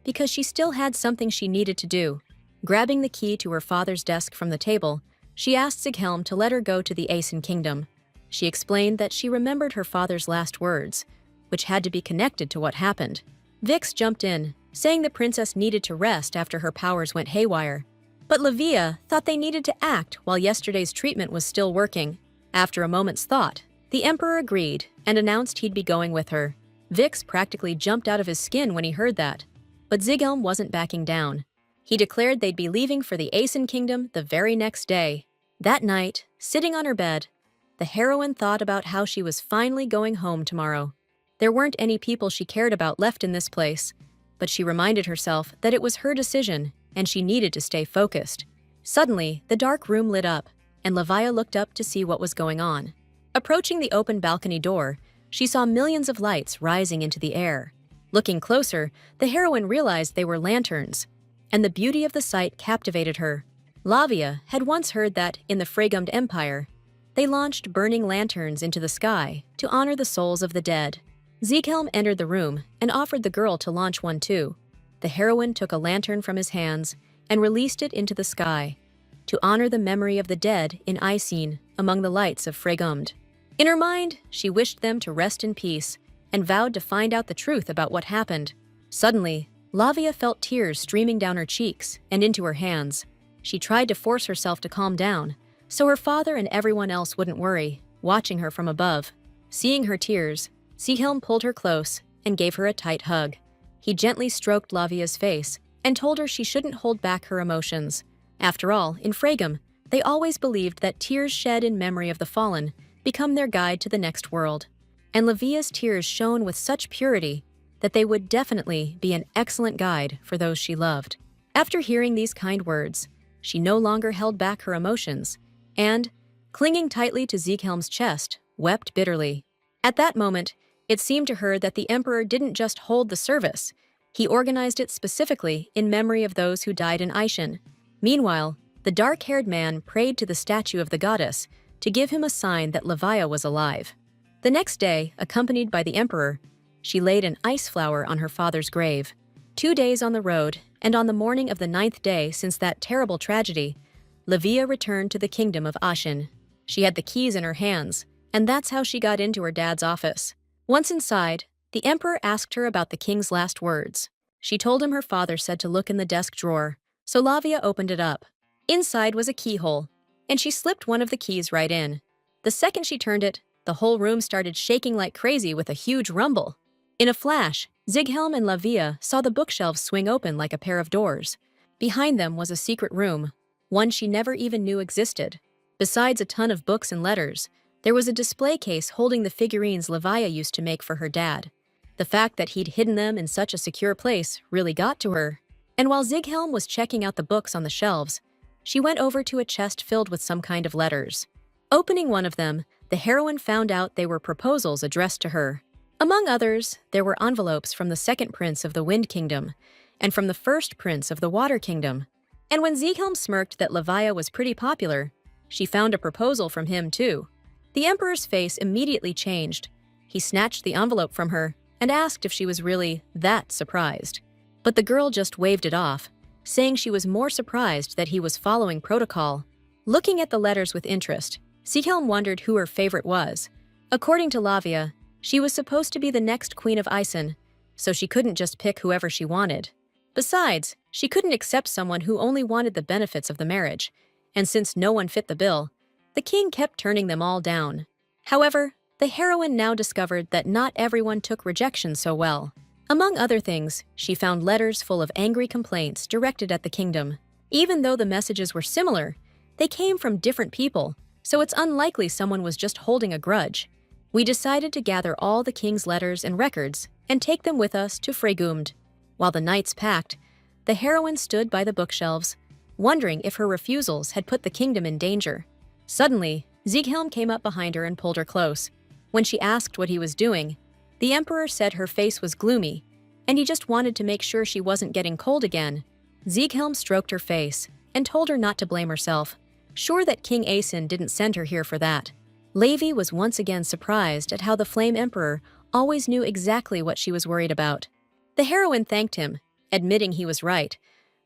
because she still had something she needed to do. Grabbing the key to her father's desk from the table, she asked Zighelm to let her go to the Aeson Kingdom. She explained that she remembered her father's last words, which had to be connected to what happened. Vix jumped in, saying the princess needed to rest after her powers went haywire. But Lavia thought they needed to act while yesterday's treatment was still working. After a moment's thought, the Emperor agreed and announced he'd be going with her. Vix practically jumped out of his skin when he heard that. But Zighelm wasn't backing down. He declared they'd be leaving for the Aeson Kingdom the very next day. That night, sitting on her bed, the heroine thought about how she was finally going home tomorrow. There weren't any people she cared about left in this place, but she reminded herself that it was her decision and she needed to stay focused. Suddenly, the dark room lit up, and Lavia looked up to see what was going on. Approaching the open balcony door, she saw millions of lights rising into the air. Looking closer, the heroine realized they were lanterns, and the beauty of the sight captivated her. Lavia had once heard that, in the Fragumd Empire, they launched burning lanterns into the sky to honor the souls of the dead. Zighelm entered the room and offered the girl to launch one too. The heroine took a lantern from his hands and released it into the sky, to honor the memory of the dead in Icene among the lights of Fragumd. In her mind, she wished them to rest in peace and vowed to find out the truth about what happened. Suddenly, Lavia felt tears streaming down her cheeks and into her hands. She tried to force herself to calm down, so her father and everyone else wouldn't worry, watching her from above. Seeing her tears, Zighelm pulled her close and gave her a tight hug. He gently stroked Lavia's face and told her she shouldn't hold back her emotions. After all, in Fragum, they always believed that tears shed in memory of the fallen become their guide to the next world. And Lavia's tears shone with such purity that they would definitely be an excellent guide for those she loved. After hearing these kind words, she no longer held back her emotions and, clinging tightly to Zighelm's chest, wept bitterly. At that moment, it seemed to her that the Emperor didn't just hold the service, he organized it specifically in memory of those who died in Icene. Meanwhile, the dark-haired man prayed to the statue of the goddess to give him a sign that Lavia was alive. The next day, accompanied by the Emperor, she laid an ice flower on her father's grave. 2 days on the road, and on the morning of the 9th day since that terrible tragedy, Lavia returned to the kingdom of Ashen. She had the keys in her hands, and that's how she got into her dad's office. Once inside, the Emperor asked her about the king's last words. She told him her father said to look in the desk drawer, so Lavia opened it up. Inside was a keyhole, and she slipped one of the keys right in. The second she turned it, the whole room started shaking like crazy with a huge rumble. In a flash, Zighelm and Lavia saw the bookshelves swing open like a pair of doors. Behind them was a secret room, one she never even knew existed. Besides a ton of books and letters, there was a display case holding the figurines Lavia used to make for her dad. The fact that he'd hidden them in such a secure place really got to her. And while Zighelm was checking out the books on the shelves, she went over to a chest filled with some kind of letters. Opening one of them, the heroine found out they were proposals addressed to her. Among others, there were envelopes from the second prince of the Wind Kingdom and from the first prince of the Water Kingdom. And when Zighelm smirked that Levia was pretty popular, she found a proposal from him too. The emperor's face immediately changed. He snatched the envelope from her and asked if she was really that surprised. But the girl just waved it off, saying she was more surprised that he was following protocol. Looking at the letters with interest, Zighelm wondered who her favorite was. According to Lavia, she was supposed to be the next queen of Isen, so she couldn't just pick whoever she wanted. Besides, she couldn't accept someone who only wanted the benefits of the marriage, and since no one fit the bill, the king kept turning them all down. However, the heroine now discovered that not everyone took rejection so well. Among other things, she found letters full of angry complaints directed at the kingdom. Even though the messages were similar, they came from different people, so it's unlikely someone was just holding a grudge. We decided to gather all the king's letters and records and take them with us to Fregumd. While the knights packed, the heroine stood by the bookshelves, wondering if her refusals had put the kingdom in danger. Suddenly, Zighelm came up behind her and pulled her close. When she asked what he was doing, the emperor said her face was gloomy, and he just wanted to make sure she wasn't getting cold again. Zighelm stroked her face and told her not to blame herself, sure that King Aeson didn't send her here for that. Levi was once again surprised at how the Flame Emperor always knew exactly what she was worried about. The heroine thanked him, admitting he was right,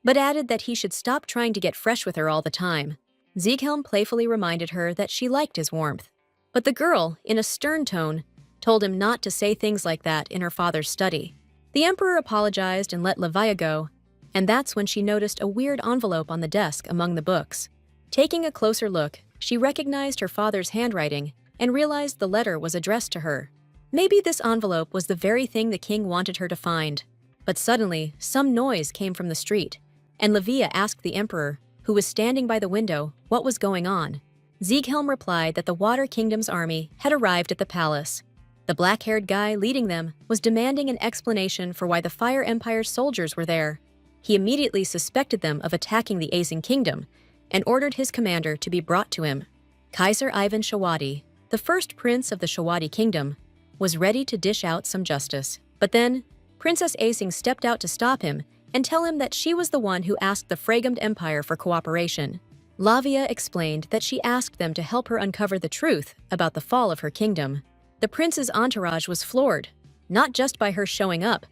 but added that he should stop trying to get fresh with her all the time. Zighelm playfully reminded her that she liked his warmth. But the girl, in a stern tone, told him not to say things like that in her father's study. The emperor apologized and let Levia go, and that's when she noticed a weird envelope on the desk among the books. Taking a closer look, she recognized her father's handwriting and realized the letter was addressed to her. Maybe this envelope was the very thing the king wanted her to find. But suddenly, some noise came from the street, and Levia asked the emperor, who was standing by the window, what was going on. Zighelm replied that the Water Kingdom's army had arrived at the palace. The black-haired guy leading them was demanding an explanation for why the Fire Empire's soldiers were there. He immediately suspected them of attacking the Aeson Kingdom and ordered his commander to be brought to him. Kaiser Ivan Shawadi, the first prince of the Shawadi Kingdom, was ready to dish out some justice. But then, Princess Aesing stepped out to stop him and tell him that she was the one who asked the Fregumd Empire for cooperation. Lavia explained that she asked them to help her uncover the truth about the fall of her kingdom. The prince's entourage was floored, not just by her showing up,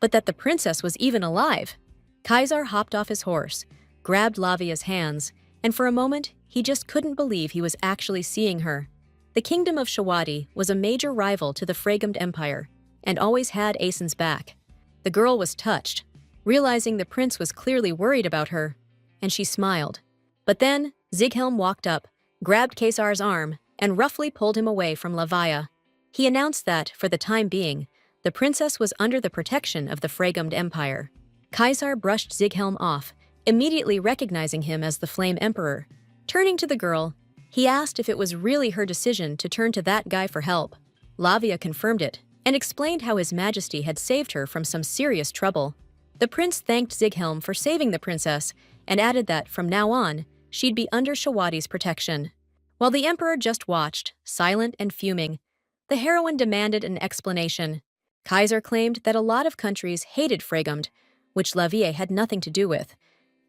but that the princess was even alive. Kaiser hopped off his horse, grabbed Lavia's hands, and for a moment, he just couldn't believe he was actually seeing her. The kingdom of Shawadi was a major rival to the Fregumd Empire, and always had Aeson's back. The girl was touched, realizing the prince was clearly worried about her, and she smiled. But then, Zighelm walked up, grabbed Kaisar's arm, and roughly pulled him away from Lavia. He announced that, for the time being, the princess was under the protection of the Fregumd Empire. Kaisar brushed Zighelm off, immediately recognizing him as the Flame Emperor. Turning to the girl, he asked if it was really her decision to turn to that guy for help. Lavia confirmed it, and explained how His Majesty had saved her from some serious trouble. The prince thanked Zighelm for saving the princess, and added that, from now on, she'd be under Shawadi's protection. While the emperor just watched, silent and fuming, the heroine demanded an explanation. Kaiser claimed that a lot of countries hated Fregumd, which Lavia had nothing to do with,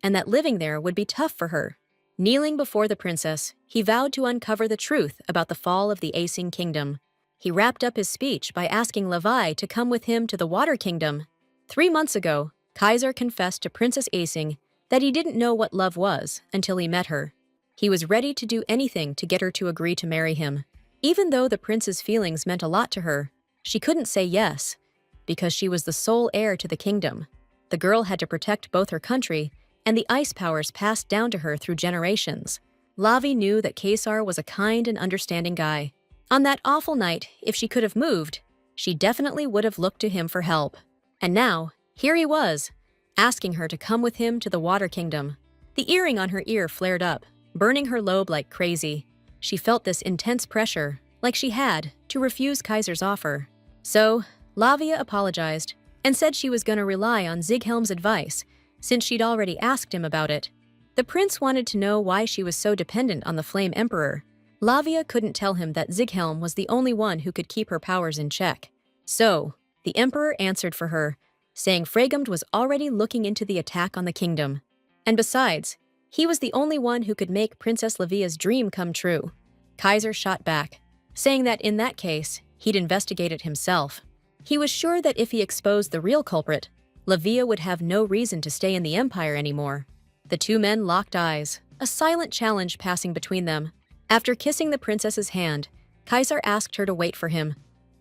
and that living there would be tough for her. Kneeling before the princess, he vowed to uncover the truth about the fall of the Aeson Kingdom. He wrapped up his speech by asking Levi to come with him to the Water Kingdom. 3 months ago, Kaiser confessed to Princess Aesing that he didn't know what love was until he met her. He was ready to do anything to get her to agree to marry him. Even though the prince's feelings meant a lot to her, she couldn't say yes, because she was the sole heir to the kingdom. The girl had to protect both her country and the ice powers passed down to her through generations. Lavi knew that Kaisar was a kind and understanding guy. On that awful night, if she could have moved, she definitely would have looked to him for help. And now, here he was, asking her to come with him to the Water Kingdom. The earring on her ear flared up, burning her lobe like crazy. She felt this intense pressure, like she had, to refuse Kaiser's offer. So, Lavia apologized and said she was going to rely on Zighelm's advice since she'd already asked him about it. The prince wanted to know why she was so dependent on the Flame Emperor. Lavia couldn't tell him that Zighelm was the only one who could keep her powers in check. So, the emperor answered for her, saying Fregund was already looking into the attack on the kingdom. And besides, he was the only one who could make Princess Lavia's dream come true. Kaiser shot back, saying that in that case, he'd investigate it himself. He was sure that if he exposed the real culprit, Lavia would have no reason to stay in the empire anymore. The two men locked eyes, a silent challenge passing between them. After kissing the princess's hand, Kaiser asked her to wait for him,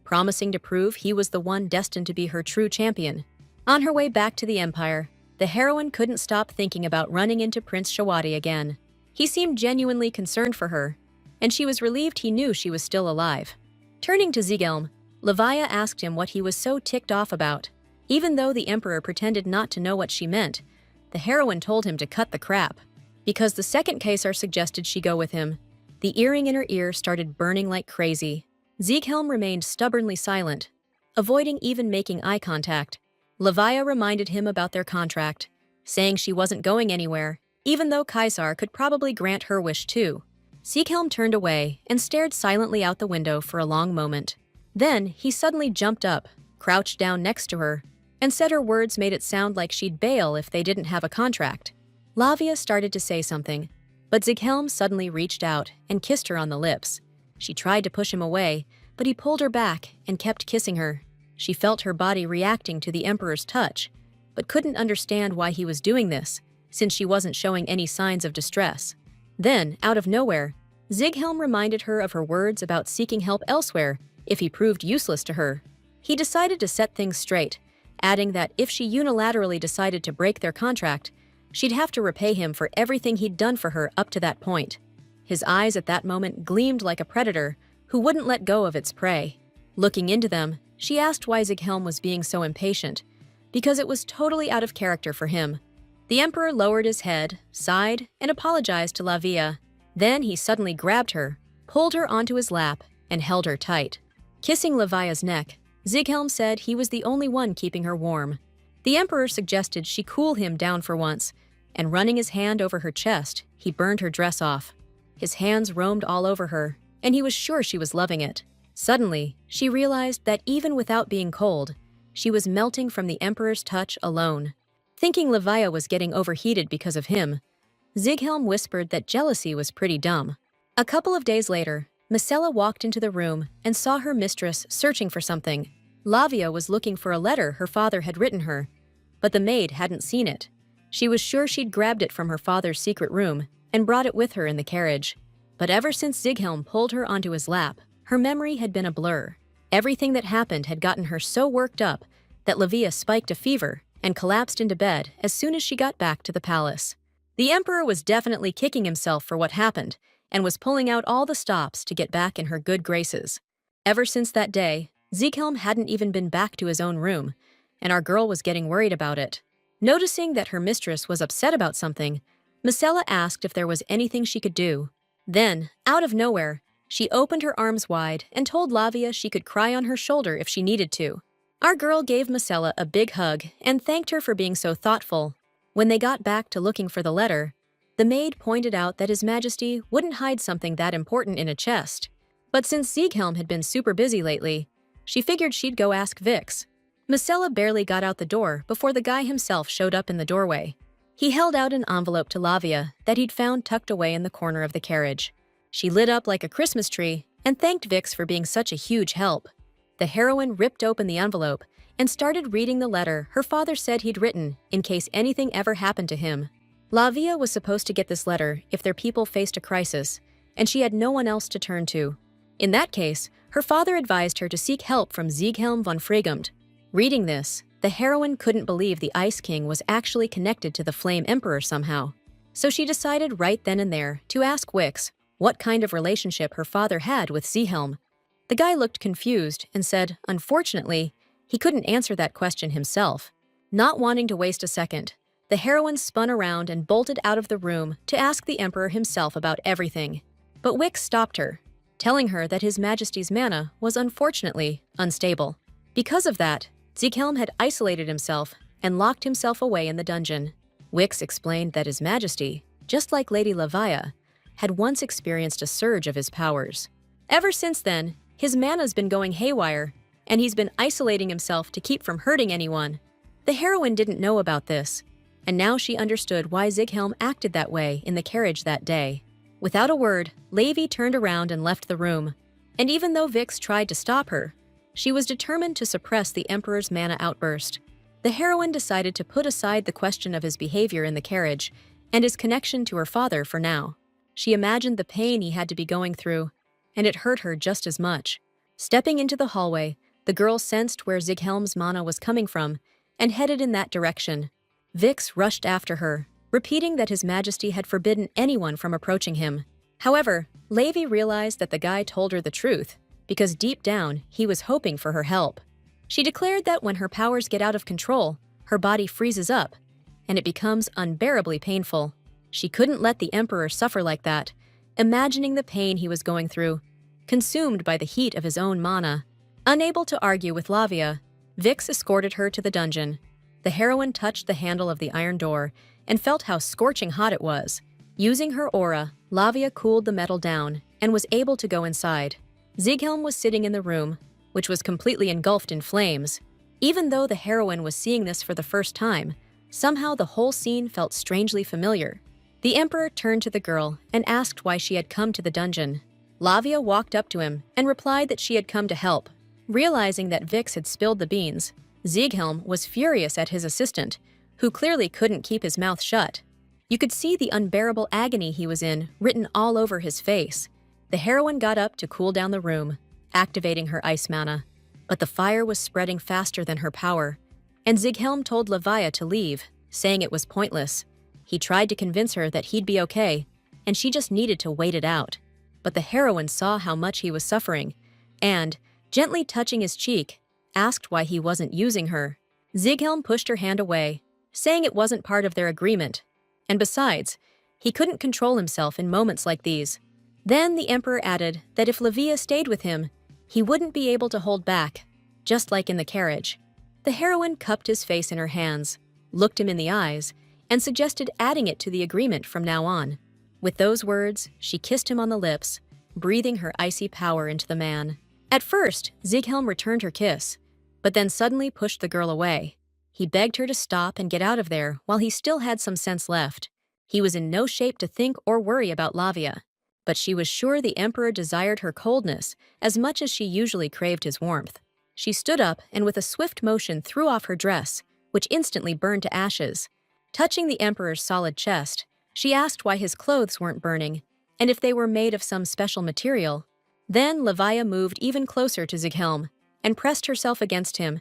promising to prove he was the one destined to be her true champion. On her way back to the empire, the heroine couldn't stop thinking about running into Prince Shawati again. He seemed genuinely concerned for her, and she was relieved he knew she was still alive. Turning to Zighelm, Lavia asked him what he was so ticked off about. Even though the emperor pretended not to know what she meant, the heroine told him to cut the crap. Because the second Caesar suggested she go with him, the earring in her ear started burning like crazy. Zighelm remained stubbornly silent, avoiding even making eye contact. Lavia reminded him about their contract, saying she wasn't going anywhere, even though Caesar could probably grant her wish too. Zighelm turned away and stared silently out the window for a long moment. Then he suddenly jumped up, crouched down next to her, and said her words made it sound like she'd bail if they didn't have a contract. Lavia started to say something, but Zighelm suddenly reached out and kissed her on the lips. She tried to push him away, but he pulled her back and kept kissing her. She felt her body reacting to the emperor's touch, but couldn't understand why he was doing this, since she wasn't showing any signs of distress. Then, out of nowhere, Zighelm reminded her of her words about seeking help elsewhere if he proved useless to her. He decided to set things straight, adding that if she unilaterally decided to break their contract, she'd have to repay him for everything he'd done for her up to that point. His eyes at that moment gleamed like a predator who wouldn't let go of its prey. Looking into them, she asked why Zighelm was being so impatient, because it was totally out of character for him. The emperor lowered his head, sighed, and apologized to Lavia. Then he suddenly grabbed her, pulled her onto his lap, and held her tight. Kissing Lavia's neck, Zighelm said he was the only one keeping her warm. The emperor suggested she cool him down for once, and running his hand over her chest, he burned her dress off. His hands roamed all over her, and he was sure she was loving it. Suddenly, she realized that even without being cold, she was melting from the emperor's touch alone. Thinking Lavia was getting overheated because of him, Zighelm whispered that jealousy was pretty dumb. A couple of days later, Micella walked into the room and saw her mistress searching for something. Lavia was looking for a letter her father had written her, but the maid hadn't seen it. She was sure she'd grabbed it from her father's secret room and brought it with her in the carriage. But ever since Zighelm pulled her onto his lap, her memory had been a blur. Everything that happened had gotten her so worked up that Lavia spiked a fever and collapsed into bed as soon as she got back to the palace. The emperor was definitely kicking himself for what happened and was pulling out all the stops to get back in her good graces. Ever since that day, Zighelm hadn't even been back to his own room, and our girl was getting worried about it. Noticing that her mistress was upset about something, Micella asked if there was anything she could do. Then, out of nowhere, she opened her arms wide and told Lavia she could cry on her shoulder if she needed to. Our girl gave Micella a big hug and thanked her for being so thoughtful. When they got back to looking for the letter, the maid pointed out that His Majesty wouldn't hide something that important in a chest. But since Zighelm had been super busy lately, she figured she'd go ask Vix. Micella barely got out the door before the guy himself showed up in the doorway. He held out an envelope to Lavia that he'd found tucked away in the corner of the carriage. She lit up like a Christmas tree and thanked Vix for being such a huge help. The heroine ripped open the envelope and started reading the letter her father said he'd written in case anything ever happened to him. Lavia was supposed to get this letter if their people faced a crisis, and she had no one else to turn to. In that case, her father advised her to seek help from Zighelm von Fregund. Reading this, the heroine couldn't believe the Ice King was actually connected to the Flame Emperor somehow. So she decided right then and there to ask Wix what kind of relationship her father had with Zighelm. The guy looked confused and said, unfortunately, he couldn't answer that question himself. Not wanting to waste a second, the heroine spun around and bolted out of the room to ask the Emperor himself about everything. But Wix stopped her, telling her that His Majesty's mana was unfortunately unstable. Because of that, Zieghelm had isolated himself and locked himself away in the dungeon. Wix explained that His Majesty, just like Lady Lavia, had once experienced a surge of his powers. Ever since then, his mana's been going haywire, and he's been isolating himself to keep from hurting anyone. The heroine didn't know about this, and now she understood why Zieghelm acted that way in the carriage that day. Without a word, Levi turned around and left the room, and even though Vix tried to stop her, she was determined to suppress the Emperor's mana outburst. The heroine decided to put aside the question of his behavior in the carriage and his connection to her father for now. She imagined the pain he had to be going through, and it hurt her just as much. Stepping into the hallway, the girl sensed where Zieghelm's mana was coming from and headed in that direction. Vix rushed after her, repeating that His Majesty had forbidden anyone from approaching him. However, Levi realized that the guy told her the truth, because deep down, he was hoping for her help. She declared that when her powers get out of control, her body freezes up, and it becomes unbearably painful. She couldn't let the Emperor suffer like that, imagining the pain he was going through, consumed by the heat of his own mana. Unable to argue with Lavia, Vix escorted her to the dungeon. The heroine touched the handle of the iron door and felt how scorching hot it was. Using her aura, Lavia cooled the metal down and was able to go inside. Zieghelm was sitting in the room, which was completely engulfed in flames. Even though the heroine was seeing this for the first time, somehow the whole scene felt strangely familiar. The Emperor turned to the girl and asked why she had come to the dungeon. Lavia walked up to him and replied that she had come to help. Realizing that Vix had spilled the beans, Zieghelm was furious at his assistant, who clearly couldn't keep his mouth shut. You could see the unbearable agony he was in written all over his face. The heroine got up to cool down the room, activating her ice mana. But the fire was spreading faster than her power, and Zieghelm told Lavia to leave, saying it was pointless. He tried to convince her that he'd be okay, and she just needed to wait it out. But the heroine saw how much he was suffering, and, gently touching his cheek, asked why he wasn't using her. Zieghelm pushed her hand away, saying it wasn't part of their agreement. And besides, he couldn't control himself in moments like these. Then the Emperor added that if Lavia stayed with him, he wouldn't be able to hold back, just like in the carriage. The heroine cupped his face in her hands, looked him in the eyes, and suggested adding it to the agreement from now on. With those words, she kissed him on the lips, breathing her icy power into the man. At first, Zieghelm returned her kiss, but then suddenly pushed the girl away. He begged her to stop and get out of there while he still had some sense left. He was in no shape to think or worry about Lavia, but she was sure the Emperor desired her coldness as much as she usually craved his warmth. She stood up and with a swift motion threw off her dress, which instantly burned to ashes. Touching the Emperor's solid chest, she asked why his clothes weren't burning, and if they were made of some special material. Then Lavia moved even closer to Zieghelm and pressed herself against him,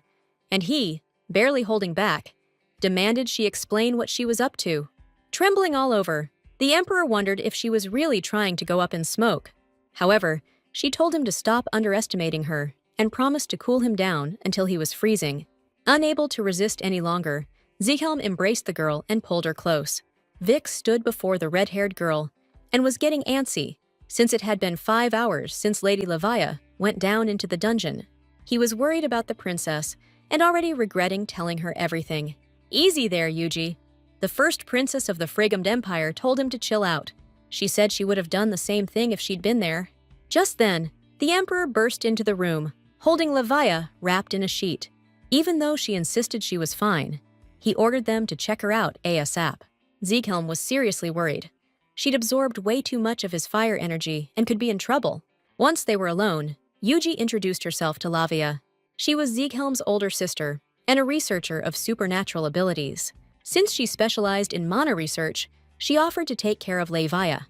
and he, barely holding back, demanded she explain what she was up to. Trembling all over, the Emperor wondered if she was really trying to go up in smoke. However, she told him to stop underestimating her and promised to cool him down until he was freezing. Unable to resist any longer, Zieghelm embraced the girl and pulled her close. Vix stood before the red-haired girl and was getting antsy, since it had been 5 hours since Lady Lavia went down into the dungeon. He was worried about the princess and already regretting telling her everything. Easy there, Yuji. The first princess of the Frigumd Empire told him to chill out. She said she would have done the same thing if she'd been there. Just then, the Emperor burst into the room, holding Lavia wrapped in a sheet. Even though she insisted she was fine, he ordered them to check her out ASAP. Zieghelm was seriously worried. She'd absorbed way too much of his fire energy and could be in trouble. Once they were alone, Yuji introduced herself to Lavia. She was Zieghelm's older sister and a researcher of supernatural abilities. Since she specialized in mana research, she offered to take care of Lavia.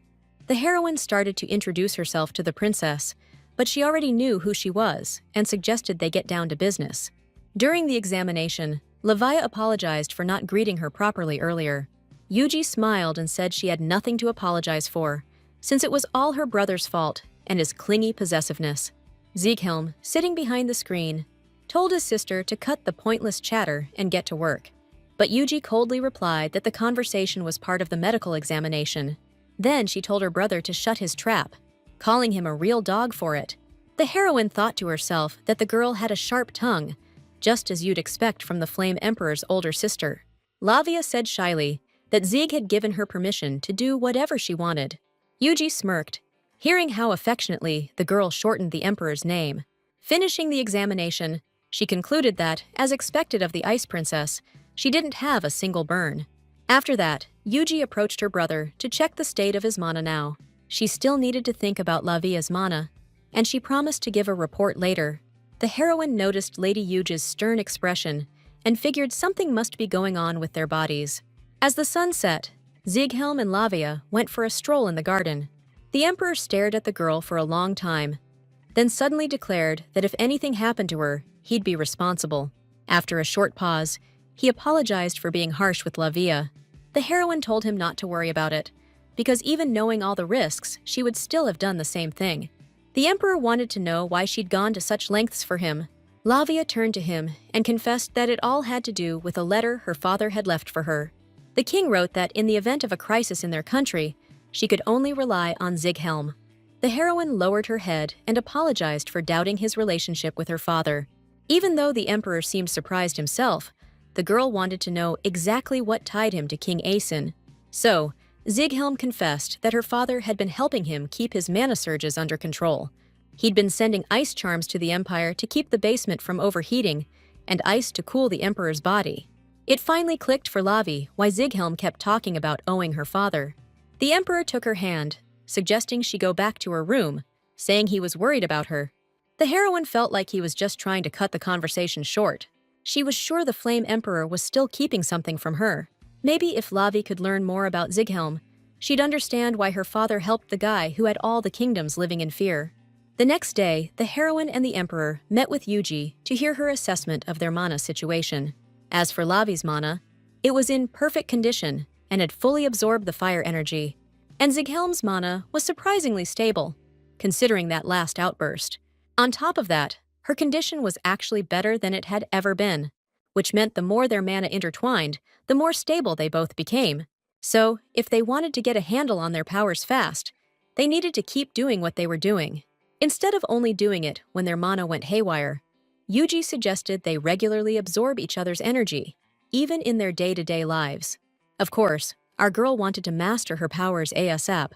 The heroine started to introduce herself to the princess, but she already knew who she was and suggested they get down to business. During the examination, Lavia apologized for not greeting her properly earlier. Yuji smiled and said she had nothing to apologize for, since it was all her brother's fault and his clingy possessiveness. Zieghelm, sitting behind the screen, told his sister to cut the pointless chatter and get to work. But Yuji coldly replied that the conversation was part of the medical examination. Then she told her brother to shut his trap, calling him a real dog for it. The heroine thought to herself that the girl had a sharp tongue, just as you'd expect from the Flame Emperor's older sister. Lavia said shyly that Zig had given her permission to do whatever she wanted. Yuji smirked, hearing how affectionately the girl shortened the Emperor's name. Finishing the examination, she concluded that, as expected of the Ice Princess, she didn't have a single burn. After that, Yuji approached her brother to check the state of his mana now. She still needed to think about Lavia's mana, and she promised to give a report later. The heroine noticed Lady Yuji's stern expression and figured something must be going on with their bodies. As the sun set, Zighelm and Lavia went for a stroll in the garden. The Emperor stared at the girl for a long time, then suddenly declared that if anything happened to her, he'd be responsible. After a short pause, he apologized for being harsh with Lavia. The heroine told him not to worry about it, because even knowing all the risks, she would still have done the same thing. The Emperor wanted to know why she'd gone to such lengths for him. Lavia turned to him and confessed that it all had to do with a letter her father had left for her. The king wrote that in the event of a crisis in their country, she could only rely on Zighelm. The heroine lowered her head and apologized for doubting his relationship with her father. Even though the Emperor seemed surprised himself, the girl wanted to know exactly what tied him to King Aeson. So, Zighelm confessed that her father had been helping him keep his mana surges under control. He'd been sending ice charms to the Empire to keep the basement from overheating, and ice to cool the Emperor's body. It finally clicked for Lavi why Zighelm kept talking about owing her father. The Emperor took her hand, suggesting she go back to her room, saying he was worried about her. The heroine felt like he was just trying to cut the conversation short. She was sure the Flame Emperor was still keeping something from her. Maybe if Lavi could learn more about Zighelm, she'd understand why her father helped the guy who had all the kingdoms living in fear. The next day, the heroine and the Emperor met with Yuji to hear her assessment of their mana situation. As for Lavi's mana, it was in perfect condition and had fully absorbed the fire energy. And Zighelm's mana was surprisingly stable, considering that last outburst. On top of that, her condition was actually better than it had ever been, which meant the more their mana intertwined, the more stable they both became. So, if they wanted to get a handle on their powers fast, they needed to keep doing what they were doing. Instead of only doing it when their mana went haywire, Yuji suggested they regularly absorb each other's energy, even in their day-to-day lives. Of course, our girl wanted to master her powers ASAP,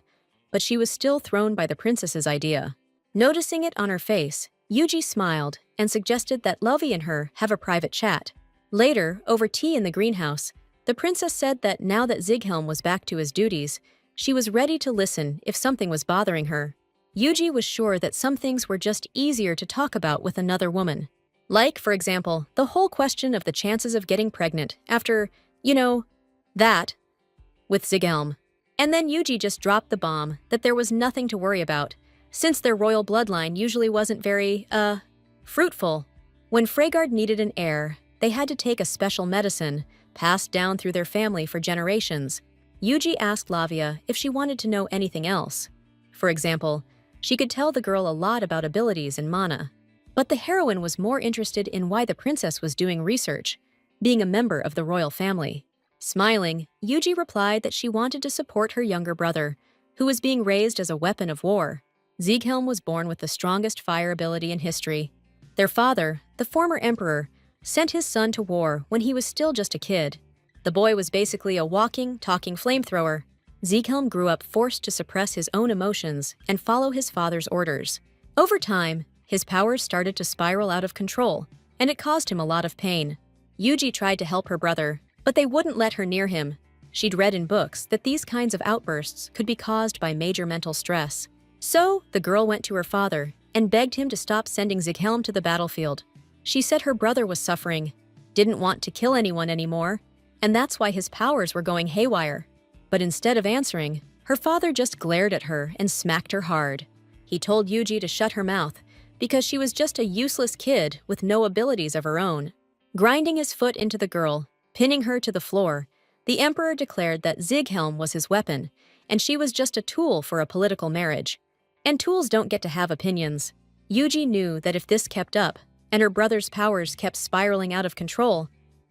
but she was still thrown by the princess's idea. Noticing it on her face, Yuji smiled and suggested that Lovey and her have a private chat. Later, over tea in the greenhouse, the princess said that now that Zighelm was back to his duties, she was ready to listen if something was bothering her. Yuji was sure that some things were just easier to talk about with another woman. Like, for example, the whole question of the chances of getting pregnant after, that, with Zighelm. And then Yuji just dropped the bomb that there was nothing to worry about, since their royal bloodline usually wasn't very, fruitful. When Freygard needed an heir, they had to take a special medicine, passed down through their family for generations. Yuji asked Lavia if she wanted to know anything else. For example, she could tell the girl a lot about abilities and mana. But the heroine was more interested in why the princess was doing research, being a member of the royal family. Smiling, Yuji replied that she wanted to support her younger brother, who was being raised as a weapon of war. Zighelm was born with the strongest fire ability in history. Their father, the former emperor, sent his son to war when he was still just a kid. The boy was basically a walking, talking flamethrower. Zighelm grew up forced to suppress his own emotions and follow his father's orders. Over time, his powers started to spiral out of control, and it caused him a lot of pain. Yuji tried to help her brother, but they wouldn't let her near him. She'd read in books that these kinds of outbursts could be caused by major mental stress. So, the girl went to her father and begged him to stop sending Zighelm to the battlefield. She said her brother was suffering, didn't want to kill anyone anymore, and that's why his powers were going haywire. But instead of answering, her father just glared at her and smacked her hard. He told Yuji to shut her mouth because she was just a useless kid with no abilities of her own. Grinding his foot into the girl, pinning her to the floor, the emperor declared that Zighelm was his weapon, and she was just a tool for a political marriage. And tools don't get to have opinions. Yuji knew that if this kept up, and her brother's powers kept spiraling out of control,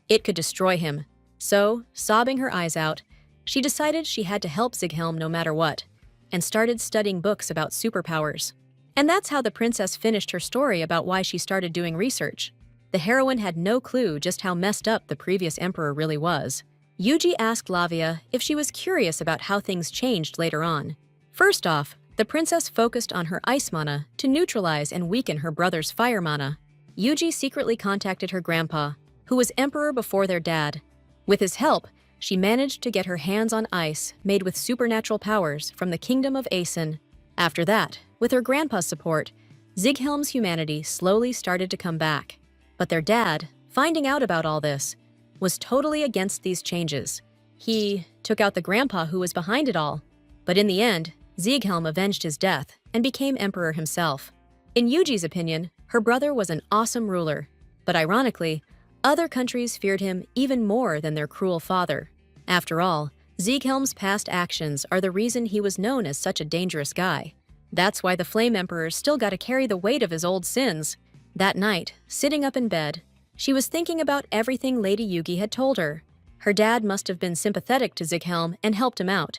it could destroy him. So, sobbing her eyes out, she decided she had to help Zighelm no matter what, and started studying books about superpowers. And that's how the princess finished her story about why she started doing research. The heroine had no clue just how messed up the previous emperor really was. Yuji asked Lavia if she was curious about how things changed later on. First off, the princess focused on her ice mana to neutralize and weaken her brother's fire mana. Yuji secretly contacted her grandpa, who was emperor before their dad. With his help, she managed to get her hands on ice made with supernatural powers from the kingdom of Aeson. After that, with her grandpa's support, Zighelm's humanity slowly started to come back. But their dad, finding out about all this, was totally against these changes. He took out the grandpa who was behind it all. But in the end, Zighelm avenged his death and became emperor himself. In Yuji's opinion, her brother was an awesome ruler. But ironically, other countries feared him even more than their cruel father. After all, Zighelm's past actions are the reason he was known as such a dangerous guy. That's why the Flame Emperor still got to carry the weight of his old sins. That night, sitting up in bed, she was thinking about everything Lady Yugi had told her. Her dad must have been sympathetic to Zighelm and helped him out,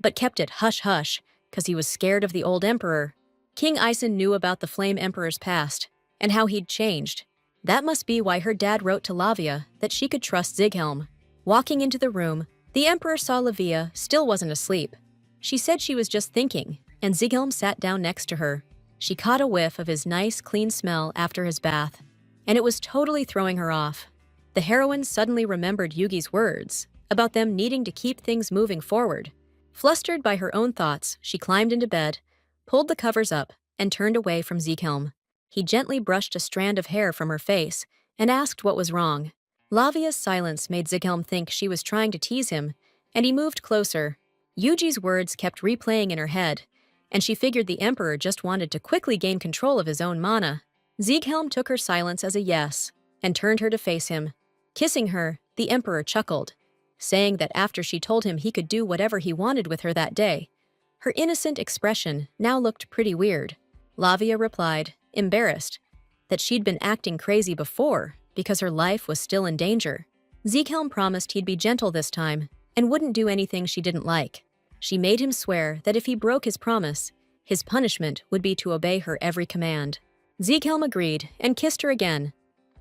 but kept it hush-hush because he was scared of the old emperor. King Aeson knew about the Flame Emperor's past and how he'd changed. That must be why her dad wrote to Lavia that she could trust Zighelm. Walking into the room, the emperor saw Lavia still wasn't asleep. She said she was just thinking, and Zighelm sat down next to her. She caught a whiff of his nice, clean smell after his bath, and it was totally throwing her off. The heroine suddenly remembered Yugi's words about them needing to keep things moving forward. Flustered by her own thoughts, she climbed into bed, pulled the covers up, and turned away from Zighelm. He gently brushed a strand of hair from her face and asked what was wrong. Lavia's silence made Zighelm think she was trying to tease him, and he moved closer. Yuji's words kept replaying in her head, and she figured the emperor just wanted to quickly gain control of his own mana. Zighelm took her silence as a yes and turned her to face him. Kissing her, the emperor chuckled, saying that after she told him he could do whatever he wanted with her that day, her innocent expression now looked pretty weird. Lavia replied, embarrassed, that she'd been acting crazy before because her life was still in danger. Zighelm promised he'd be gentle this time and wouldn't do anything she didn't like. She made him swear that if he broke his promise, his punishment would be to obey her every command. Zighelm agreed and kissed her again,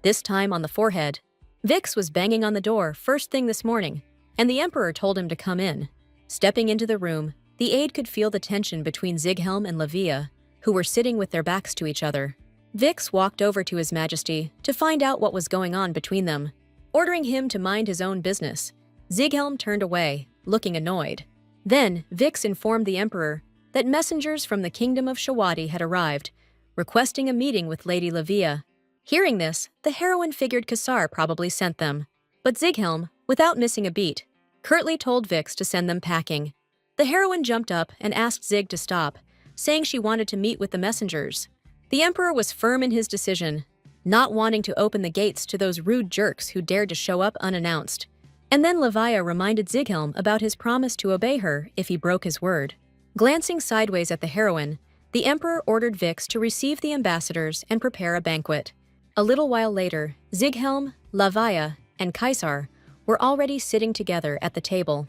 this time on the forehead. Vix was banging on the door first thing this morning, and the emperor told him to come in. Stepping into the room, the aide could feel the tension between Zighelm and Lavia, who were sitting with their backs to each other. Vix walked over to His Majesty to find out what was going on between them. Ordering him to mind his own business, Zighelm turned away, looking annoyed. Then, Vix informed the emperor that messengers from the kingdom of Shawadi had arrived, requesting a meeting with Lady Lavia. Hearing this, the heroine figured Cassar probably sent them. But Zighelm, without missing a beat, curtly told Vix to send them packing. The heroine jumped up and asked Zig to stop, saying she wanted to meet with the messengers. The emperor was firm in his decision, not wanting to open the gates to those rude jerks who dared to show up unannounced. And then Lavia reminded Zighelm about his promise to obey her if he broke his word. Glancing sideways at the heroine, the emperor ordered Vix to receive the ambassadors and prepare a banquet. A little while later, Zighelm, Lavia, and Caesar were already sitting together at the table.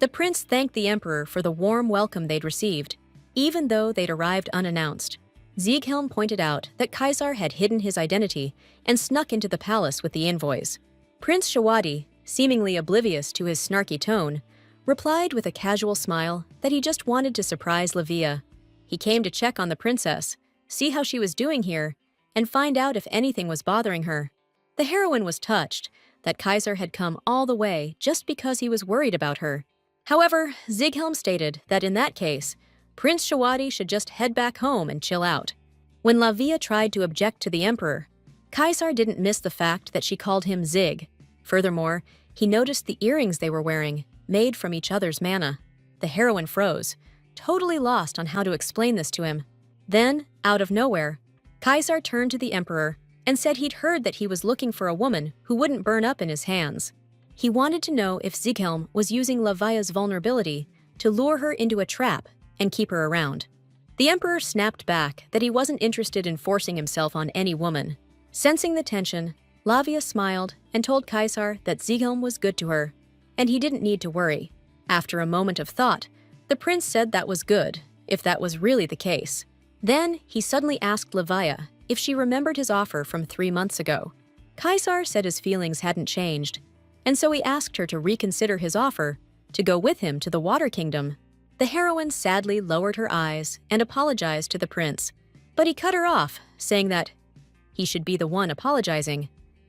The prince thanked the emperor for the warm welcome they'd received, even though they'd arrived unannounced. Zighelm pointed out that Caesar had hidden his identity and snuck into the palace with the envoys. Prince Shawadi, seemingly oblivious to his snarky tone, replied with a casual smile that he just wanted to surprise Lavia. He came to check on the princess, see how she was doing here, and find out if anything was bothering her. The heroine was touched that Caesar had come all the way just because he was worried about her. However, Zighelm stated that in that case, Prince Shawadi should just head back home and chill out. When Lavia tried to object to the emperor, Caesar didn't miss the fact that she called him Zig. Furthermore, he noticed the earrings they were wearing, made from each other's mana. The heroine froze, totally lost on how to explain this to him. Then, out of nowhere, Caesar turned to the emperor and said he'd heard that he was looking for a woman who wouldn't burn up in his hands. He wanted to know if Zighelm was using Lavia's vulnerability to lure her into a trap and keep her around. The emperor snapped back that he wasn't interested in forcing himself on any woman. Sensing the tension, Lavia smiled and told Caesar that Zighelm was good to her, and he didn't need to worry. After a moment of thought, the prince said that was good, if that was really the case. Then he suddenly asked Lavia if she remembered his offer from 3 months ago. Caesar said his feelings hadn't changed, and so he asked her to reconsider his offer to go with him to the Water Kingdom. The heroine sadly lowered her eyes and apologized to the prince, but he cut her off, saying that he should be the one apologizing,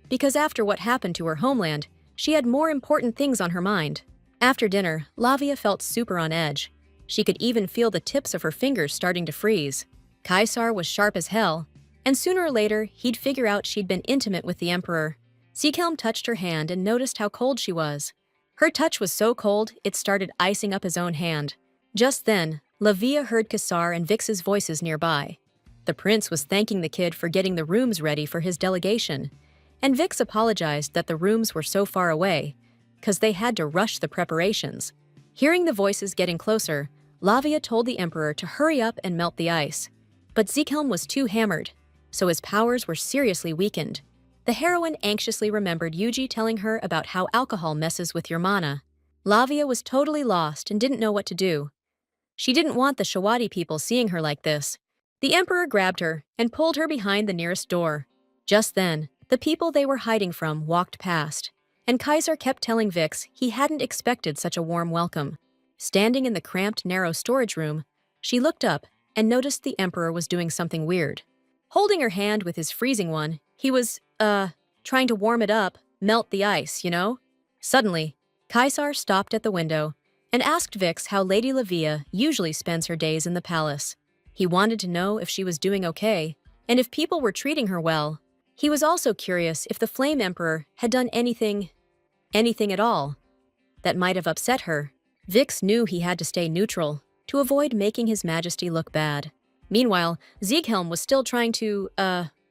because after what happened to her homeland, she had more important things on her mind. After dinner, Lavia felt super on edge. She could even feel the tips of her fingers starting to freeze. Caesar was sharp as hell, and sooner or later, he'd figure out she'd been intimate with the emperor. Zieghelm touched her hand and noticed how cold she was. Her touch was so cold, it started icing up his own hand. Just then, Lavia heard Caesar and Vix's voices nearby. The prince was thanking the kid for getting the rooms ready for his delegation, and Vix apologized that the rooms were so far away, because they had to rush the preparations. Hearing the voices getting closer, Lavia told the emperor to hurry up and melt the ice. But Zieghelm was too hammered, so his powers were seriously weakened. The heroine anxiously remembered Yuji telling her about how alcohol messes with your mana. Lavia was totally lost and didn't know what to do. She didn't want the Shawadi people seeing her like this. The emperor grabbed her and pulled her behind the nearest door. Just then, the people they were hiding from walked past, and Caesar kept telling Vix he hadn't expected such a warm welcome. Standing in the cramped, narrow storage room, she looked up and noticed the emperor was doing something weird. Holding her hand with his freezing one, he was, trying to warm it up, melt the ice, you know? Suddenly, Caesar stopped at the window and asked Vix how Lady Lavia usually spends her days in the palace. He wanted to know if she was doing okay, and if people were treating her well. He was also curious if the Flame Emperor had done anything at all, that might have upset her. Vix knew he had to stay neutral to avoid making His Majesty look bad. Meanwhile, Zieghelm was still trying to,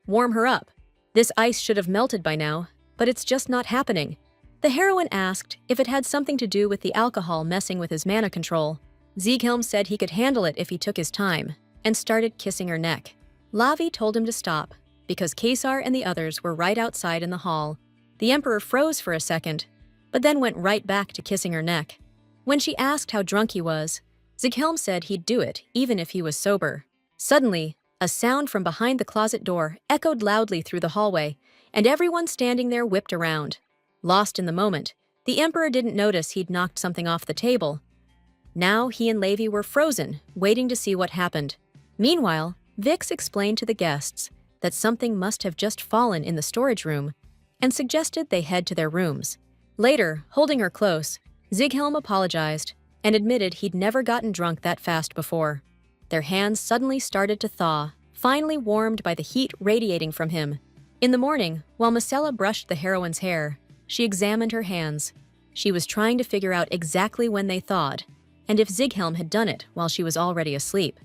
warm her up. This ice should have melted by now, but it's just not happening. The heroine asked if it had something to do with the alcohol messing with his mana control. Zieghelm said he could handle it if he took his time, and started kissing her neck. Lavi told him to stop, because Caesar and the others were right outside in the hall. The emperor froze for a second, but then went right back to kissing her neck. When she asked how drunk he was, Zieghelm said he'd do it even if he was sober. Suddenly, a sound from behind the closet door echoed loudly through the hallway, and everyone standing there whipped around. Lost in the moment, the emperor didn't notice he'd knocked something off the table. Now he and Levi were frozen, waiting to see what happened. Meanwhile, Vix explained to the guests that something must have just fallen in the storage room and suggested they head to their rooms. Later, holding her close, Zieghelm apologized and admitted he'd never gotten drunk that fast before. Their hands suddenly started to thaw, finally warmed by the heat radiating from him. In the morning, while Marcella brushed the heroine's hair, she examined her hands. She was trying to figure out exactly when they thawed, and if Zieghelm had done it while she was already asleep.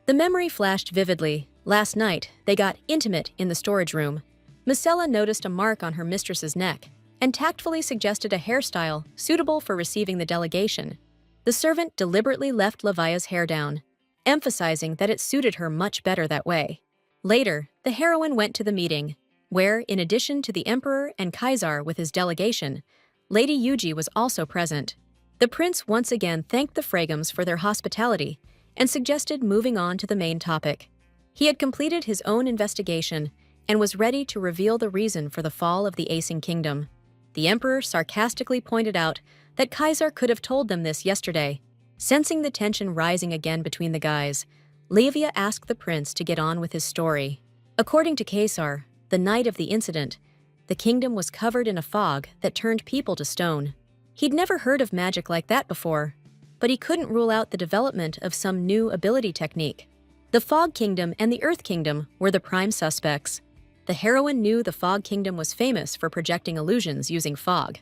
The memory flashed vividly. Last night, they got intimate in the storage room. Marcella noticed a mark on her mistress's neck and tactfully suggested a hairstyle suitable for receiving the delegation. The servant deliberately left Lavia's hair down, emphasizing that it suited her much better that way. Later, the heroine went to the meeting, where, in addition to the emperor and Caesar with his delegation, Lady Yuji was also present. The prince once again thanked the Fragums for their hospitality and suggested moving on to the main topic. He had completed his own investigation and was ready to reveal the reason for the fall of the Acing Kingdom. The emperor sarcastically pointed out that Caesar could have told them this yesterday. Sensing the tension rising again between the guys, Lavia asked the prince to get on with his story. According to Caesar, the night of the incident, the kingdom was covered in a fog that turned people to stone. He'd never heard of magic like that before, but he couldn't rule out the development of some new ability technique. The Fog Kingdom and the Earth Kingdom were the prime suspects. The heroine knew the Fog Kingdom was famous for projecting illusions using fog,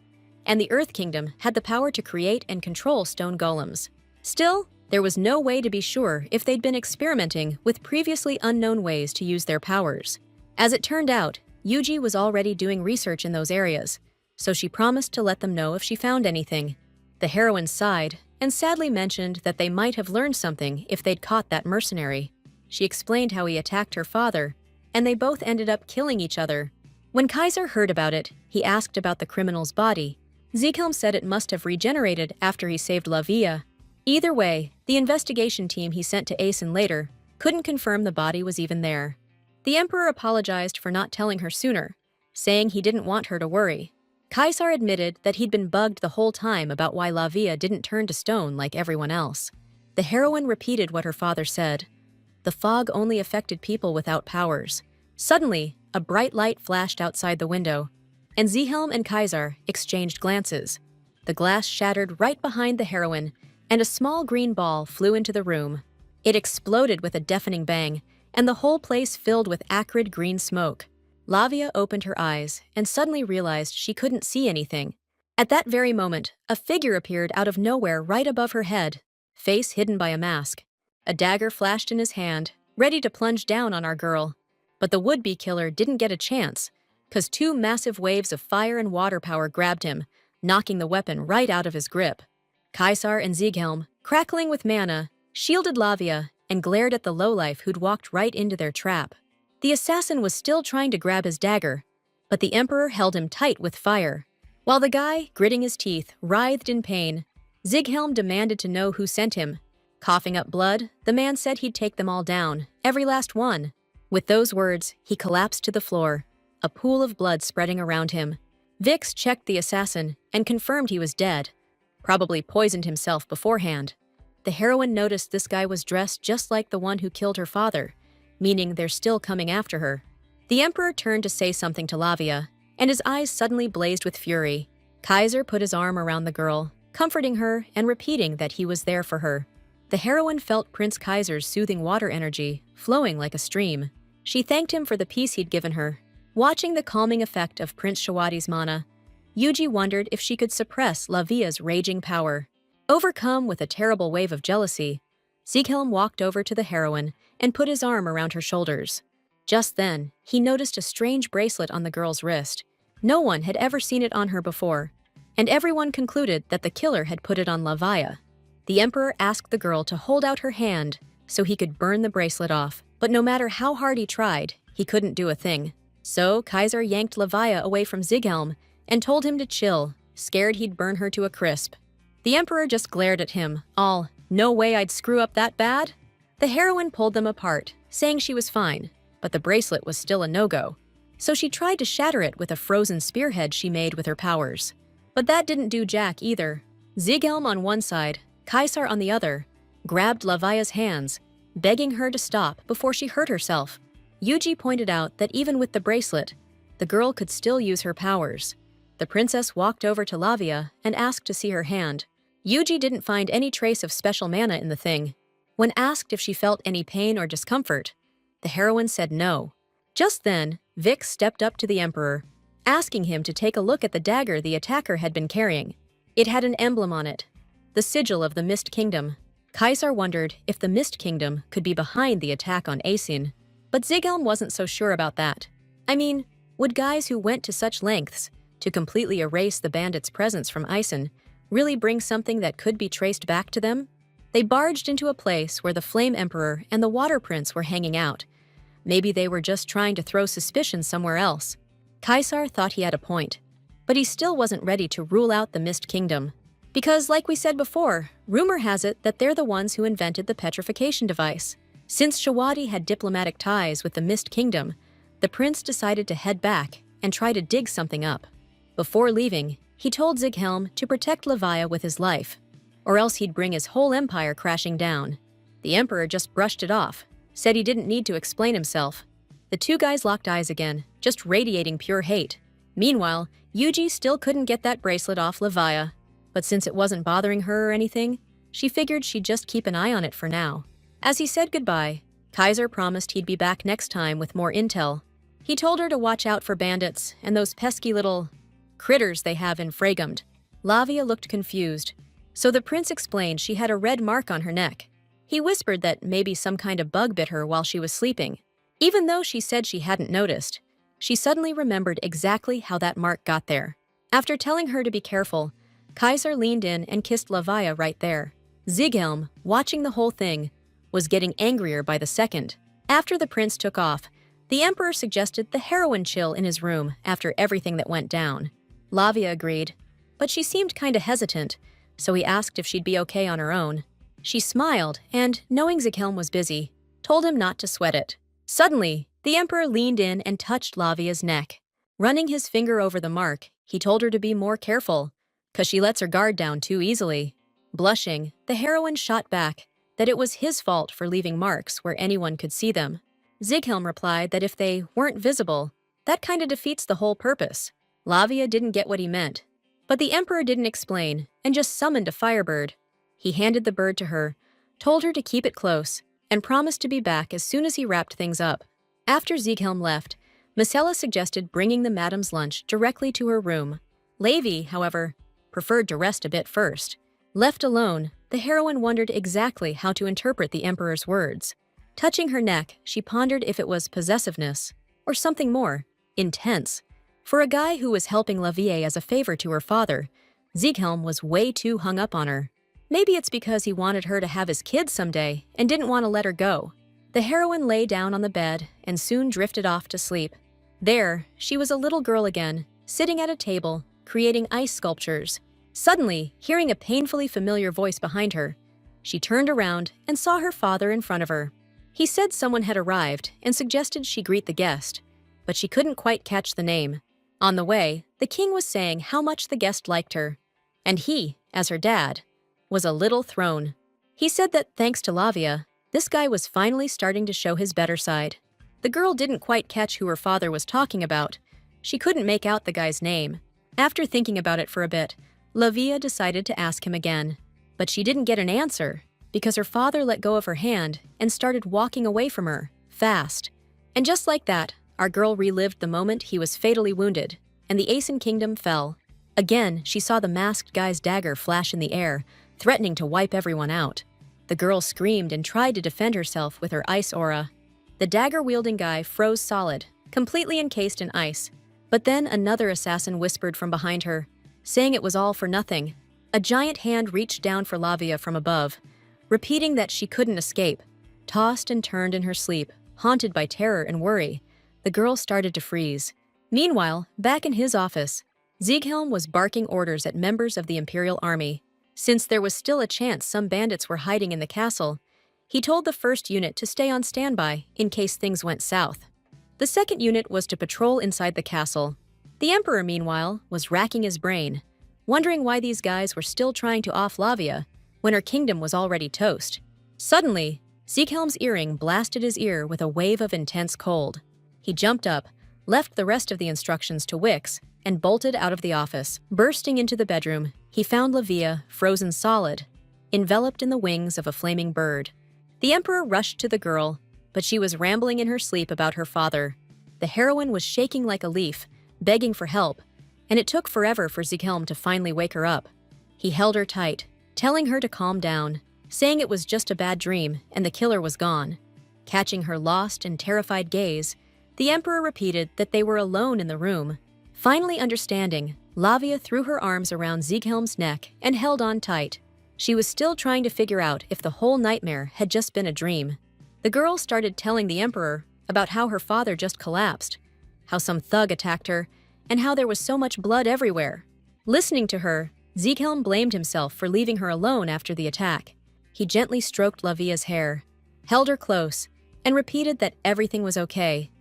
and the Earth Kingdom had the power to create and control stone golems. Still, there was no way to be sure if they'd been experimenting with previously unknown ways to use their powers. As it turned out, Yuji was already doing research in those areas, so she promised to let them know if she found anything. The heroine sighed and sadly mentioned that they might have learned something if they'd caught that mercenary. She explained how he attacked her father, and they both ended up killing each other. When Caesar heard about it, he asked about the criminal's body. Zieghelm said it must have regenerated after he saved Lavia. Either way, the investigation team he sent to Acin later couldn't confirm the body was even there. The emperor apologized for not telling her sooner, saying he didn't want her to worry. Caesar admitted that he'd been bugged the whole time about why Lavia didn't turn to stone like everyone else. The heroine repeated what her father said. The fog only affected people without powers. Suddenly, a bright light flashed outside the window, and Wilhelm and Caesar exchanged glances. The glass shattered right behind the heroine, and a small green ball flew into the room. It exploded with a deafening bang, and the whole place filled with acrid green smoke. Lavia opened her eyes and suddenly realized she couldn't see anything. At that very moment, a figure appeared out of nowhere right above her head, face hidden by a mask. A dagger flashed in his hand, ready to plunge down on our girl. But the would-be killer didn't get a chance, because two massive waves of fire and water power grabbed him, knocking the weapon right out of his grip. Caesar and Wilhelm, crackling with mana, shielded Lavia and glared at the lowlife who'd walked right into their trap. The assassin was still trying to grab his dagger, but the Emperor held him tight with fire. While the guy, gritting his teeth, writhed in pain, Wilhelm demanded to know who sent him. Coughing up blood, the man said he'd take them all down, every last one. With those words, he collapsed to the floor, a pool of blood spreading around him. Vix checked the assassin and confirmed he was dead, probably poisoned himself beforehand. The heroine noticed this guy was dressed just like the one who killed her father, meaning they're still coming after her. The Emperor turned to say something to Lavia, and his eyes suddenly blazed with fury. Caesar put his arm around the girl, comforting her and repeating that he was there for her. The heroine felt Prince Caesar's soothing water energy, flowing like a stream. She thanked him for the peace he'd given her. Watching the calming effect of Prince Shawadi's mana, Yuji wondered if she could suppress Lavia's raging power. Overcome with a terrible wave of jealousy, Wilhelm walked over to the heroine and put his arm around her shoulders. Just then, he noticed a strange bracelet on the girl's wrist. No one had ever seen it on her before, and everyone concluded that the killer had put it on Lavia. The Emperor asked the girl to hold out her hand so he could burn the bracelet off, but no matter how hard he tried, he couldn't do a thing. So Caesar yanked Lavia away from Wilhelm and told him to chill, scared he'd burn her to a crisp. The Emperor just glared at him, all, "No way I'd screw up that bad?" The heroine pulled them apart, saying she was fine, but the bracelet was still a no-go. So she tried to shatter it with a frozen spearhead she made with her powers. But that didn't do jack either. Wilhelm on one side, Caesar on the other, grabbed Lavia's hands, begging her to stop before she hurt herself. Yuji pointed out that even with the bracelet, the girl could still use her powers. The princess walked over to Lavia and asked to see her hand. Yuji didn't find any trace of special mana in the thing. When asked if she felt any pain or discomfort, the heroine said no. Just then, Vix stepped up to the Emperor, asking him to take a look at the dagger the attacker had been carrying. It had an emblem on it, the sigil of the Mist Kingdom. Caesar wondered if the Mist Kingdom could be behind the attack on Asin, but Wilhelm wasn't so sure about that. I mean, would guys who went to such lengths to completely erase the bandits' presence from Asin really bring something that could be traced back to them? They barged into a place where the Flame Emperor and the Water Prince were hanging out. Maybe they were just trying to throw suspicion somewhere else. Caesar thought he had a point, but he still wasn't ready to rule out the Mist Kingdom. Because, like we said before, rumor has it that they're the ones who invented the petrification device. Since Shawadi had diplomatic ties with the Mist Kingdom, the prince decided to head back and try to dig something up. Before leaving, he told Wilhelm to protect Lavia with his life, or else he'd bring his whole empire crashing down. The Emperor just brushed it off, said he didn't need to explain himself. The two guys locked eyes again, just radiating pure hate. Meanwhile, Yuji still couldn't get that bracelet off Lavia, but since it wasn't bothering her or anything, she figured she'd just keep an eye on it for now. As he said goodbye, Caesar promised he'd be back next time with more intel. He told her to watch out for bandits and those pesky little critters they have in Fragumd. Lavia looked confused, so the prince explained she had a red mark on her neck. He whispered that maybe some kind of bug bit her while she was sleeping. Even though she said she hadn't noticed, she suddenly remembered exactly how that mark got there. After telling her to be careful, Caesar leaned in and kissed Lavia right there. Wilhelm, watching the whole thing, was getting angrier by the second. After the prince took off, the Emperor suggested the heroine chill in his room after everything that went down. Lavia agreed, but she seemed kinda hesitant, so he asked if she'd be okay on her own. She smiled and, knowing Wilhelm was busy, told him not to sweat it. Suddenly, the Emperor leaned in and touched Lavia's neck. Running his finger over the mark, he told her to be more careful, 'cause she lets her guard down too easily. Blushing, the heroine shot back that it was his fault for leaving marks where anyone could see them. Zieghelm replied that if they weren't visible, that kinda defeats the whole purpose. Lavia didn't get what he meant, but the emperor didn't explain and just summoned a firebird. He handed the bird to her, told her to keep it close, and promised to be back as soon as he wrapped things up. After Zieghelm left, Marcella suggested bringing the madam's lunch directly to her room. Levi, however, preferred to rest a bit first. Left alone, the heroine wondered exactly how to interpret the emperor's words. Touching her neck, she pondered if it was possessiveness or something more intense. For a guy who was helping Lavie as a favor to her father, Zieghelm was way too hung up on her. Maybe it's because he wanted her to have his kids someday and didn't want to let her go. The heroine lay down on the bed and soon drifted off to sleep. There, she was a little girl again, sitting at a table, creating ice sculptures. Suddenly, hearing a painfully familiar voice behind her, she turned around and saw her father in front of her. He said someone had arrived and suggested she greet the guest, but she couldn't quite catch the name. On the way, the king was saying how much the guest liked her, and he, as her dad, was a little thrown. He said that thanks to Lavia, this guy was finally starting to show his better side. The girl didn't quite catch who her father was talking about. She couldn't make out the guy's name. After thinking about it for a bit, Lavia decided to ask him again. But she didn't get an answer because her father let go of her hand and started walking away from her, fast. And just like that, our girl relived the moment he was fatally wounded, and the Aeson Kingdom fell. Again, she saw the masked guy's dagger flash in the air, threatening to wipe everyone out. The girl screamed and tried to defend herself with her ice aura. The dagger-wielding guy froze solid, completely encased in ice. But then another assassin whispered from behind her, saying it was all for nothing. A giant hand reached down for Lavia from above, repeating that she couldn't escape. Tossed and turned in her sleep, haunted by terror and worry, the girl started to freeze. Meanwhile, back in his office, Zieghelm was barking orders at members of the Imperial Army. Since there was still a chance some bandits were hiding in the castle, he told the first unit to stay on standby in case things went south. The second unit was to patrol inside the castle. The Emperor, meanwhile, was racking his brain, wondering why these guys were still trying to off Lavia when her kingdom was already toast. Suddenly, Zieghelm's earring blasted his ear with a wave of intense cold. He jumped up, left the rest of the instructions to Wix, and bolted out of the office. Bursting into the bedroom, he found Lavia frozen solid, enveloped in the wings of a flaming bird. The Emperor rushed to the girl, but she was rambling in her sleep about her father. The heroine was shaking like a leaf, begging for help, and it took forever for Zieghelm to finally wake her up. He held her tight, telling her to calm down, saying it was just a bad dream and the killer was gone. Catching her lost and terrified gaze, the Emperor repeated that they were alone in the room. Finally understanding, Lavia threw her arms around Zieghelm's neck and held on tight. She was still trying to figure out if the whole nightmare had just been a dream. The girl started telling the Emperor about how her father just collapsed, how some thug attacked her, and how there was so much blood everywhere. Listening to her, Zieghelm blamed himself for leaving her alone after the attack. He gently stroked Lavia's hair, held her close, and repeated that everything was okay.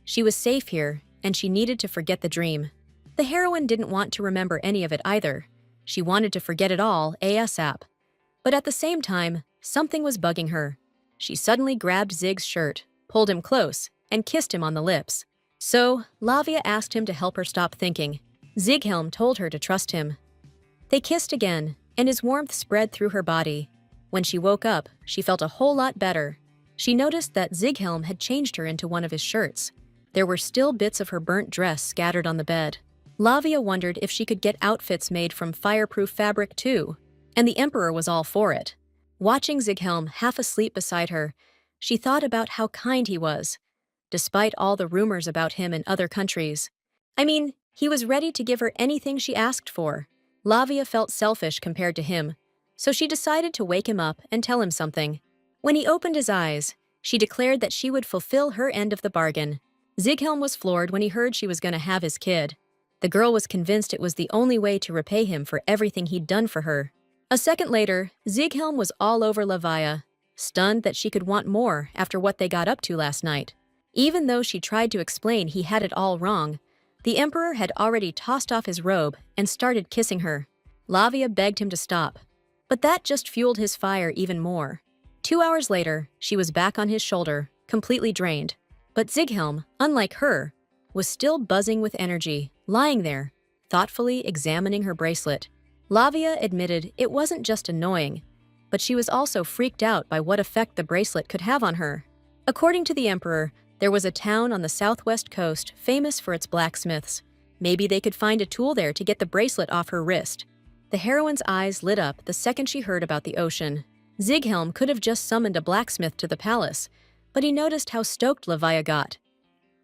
She was safe here, and she needed to forget the dream. The heroine didn't want to remember any of it either. She wanted to forget it all ASAP. But at the same time, something was bugging her. She suddenly grabbed Zig's shirt, pulled him close, and kissed him on the lips. So, Lavia asked him to help her stop thinking. Zieghelm told her to trust him. They kissed again, and his warmth spread through her body. When she woke up, she felt a whole lot better. She noticed that Zieghelm had changed her into one of his shirts. There were still bits of her burnt dress scattered on the bed. Lavia wondered if she could get outfits made from fireproof fabric too, and the Emperor was all for it. Watching Zieghelm half asleep beside her, she thought about how kind he was, despite all the rumors about him in other countries. I mean, he was ready to give her anything she asked for. Lavia felt selfish compared to him, so she decided to wake him up and tell him something. When he opened his eyes, she declared that she would fulfill her end of the bargain. Zieghelm was floored when he heard she was going to have his kid. The girl was convinced it was the only way to repay him for everything he'd done for her. A second later, Zieghelm was all over Lavia, stunned that she could want more after what they got up to last night. Even though she tried to explain he had it all wrong, The emperor had already tossed off his robe and started kissing her. Lavia begged him to stop, but that just fueled his fire even more. 2 hours later, she was back on his shoulder, completely drained. But Zighelm, unlike her, was still buzzing with energy, lying there, thoughtfully examining her bracelet. Lavia admitted it wasn't just annoying, but she was also freaked out by what effect the bracelet could have on her. According to the emperor, there was a town on the southwest coast famous for its blacksmiths. Maybe they could find a tool there to get the bracelet off her wrist. The heroine's eyes lit up the second she heard about the ocean. Zighelm could have just summoned a blacksmith to the palace, but he noticed how stoked Lavia got.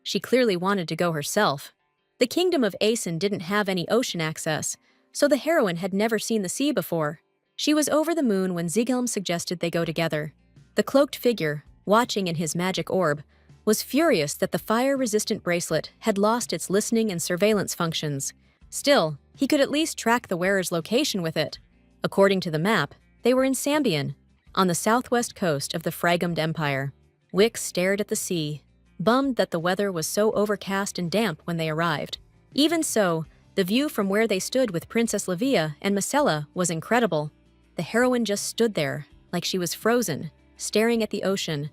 She clearly wanted to go herself. The kingdom of Aeson didn't have any ocean access, so the heroine had never seen the sea before. She was over the moon when Zighelm suggested they go together. The cloaked figure, watching in his magic orb, was furious that the fire-resistant bracelet had lost its listening and surveillance functions. Still, he could at least track the wearer's location with it. According to the map, they were in Sambian, on the southwest coast of the Phrygian Empire. Wix stared at the sea, bummed that the weather was so overcast and damp when they arrived. Even so, the view from where they stood with Princess Lavia and Marcella was incredible. The heroine just stood there, like she was frozen, staring at the ocean,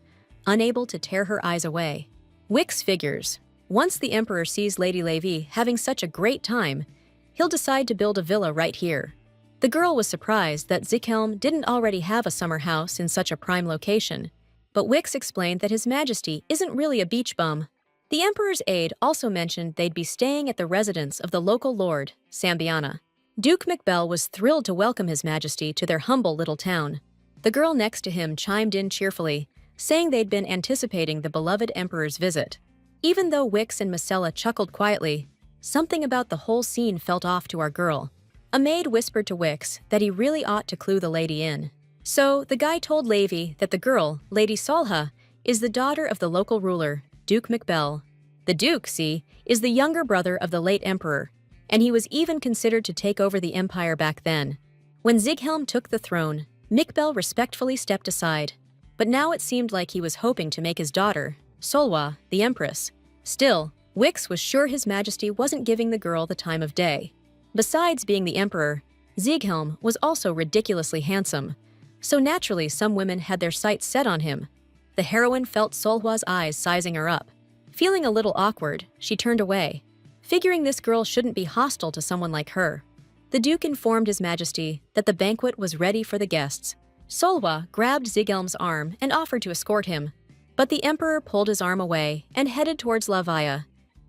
unable to tear her eyes away. Wix figures, once the emperor sees Lady Levi having such a great time, he'll decide to build a villa right here. The girl was surprised that Zighelm didn't already have a summer house in such a prime location, but Wix explained that His Majesty isn't really a beach bum. The emperor's aide also mentioned they'd be staying at the residence of the local lord, Sambiana. Duke Macbell was thrilled to welcome His Majesty to their humble little town. The girl next to him chimed in cheerfully, saying they'd been anticipating the beloved emperor's visit. Even though Wix and Marcella chuckled quietly, something about the whole scene felt off to our girl. A maid whispered to Wix that he really ought to clue the lady in. So the guy told Levi that the girl, Lady Solha, is the daughter of the local ruler, Duke Macbell. The Duke, see, is the younger brother of the late emperor, and he was even considered to take over the empire back then. When Zighelm took the throne, Macbell respectfully stepped aside, but now it seemed like he was hoping to make his daughter, Solwa, the empress. Still, Wix was sure His Majesty wasn't giving the girl the time of day. Besides being the emperor, Zighelm was also ridiculously handsome, so naturally some women had their sights set on him. The heroine felt Solwa's eyes sizing her up. Feeling a little awkward, she turned away, figuring this girl shouldn't be hostile to someone like her. The Duke informed His Majesty that the banquet was ready for the guests. Solwa grabbed Zighelm's arm and offered to escort him, but the emperor pulled his arm away and headed towards Lavia,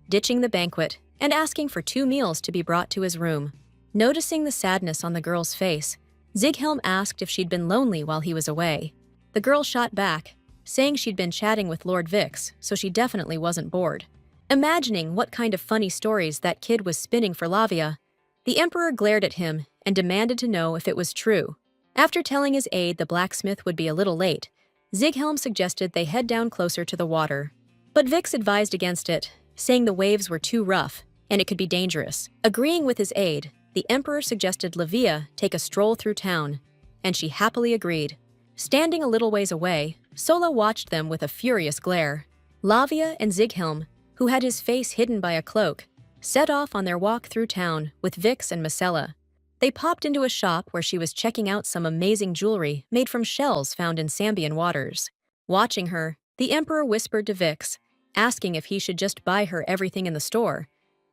ditching the banquet and asking for 2 meals to be brought to his room. Noticing the sadness on the girl's face, Zighelm asked if she'd been lonely while he was away. The girl shot back, saying she'd been chatting with Lord Vix, so she definitely wasn't bored. Imagining what kind of funny stories that kid was spinning for Lavia, the emperor glared at him and demanded to know if it was true. After telling his aide the blacksmith would be a little late, Zighelm suggested they head down closer to the water. But Vix advised against it, saying the waves were too rough and it could be dangerous. Agreeing with his aide, the emperor suggested Lavia take a stroll through town, and she happily agreed. Standing a little ways away, Sola watched them with a furious glare. Lavia and Zighelm, who had his face hidden by a cloak, set off on their walk through town with Vix and Marcella. They popped into a shop where she was checking out some amazing jewelry made from shells found in Sambian waters. Watching her, the emperor whispered to Vix, asking if he should just buy her everything in the store,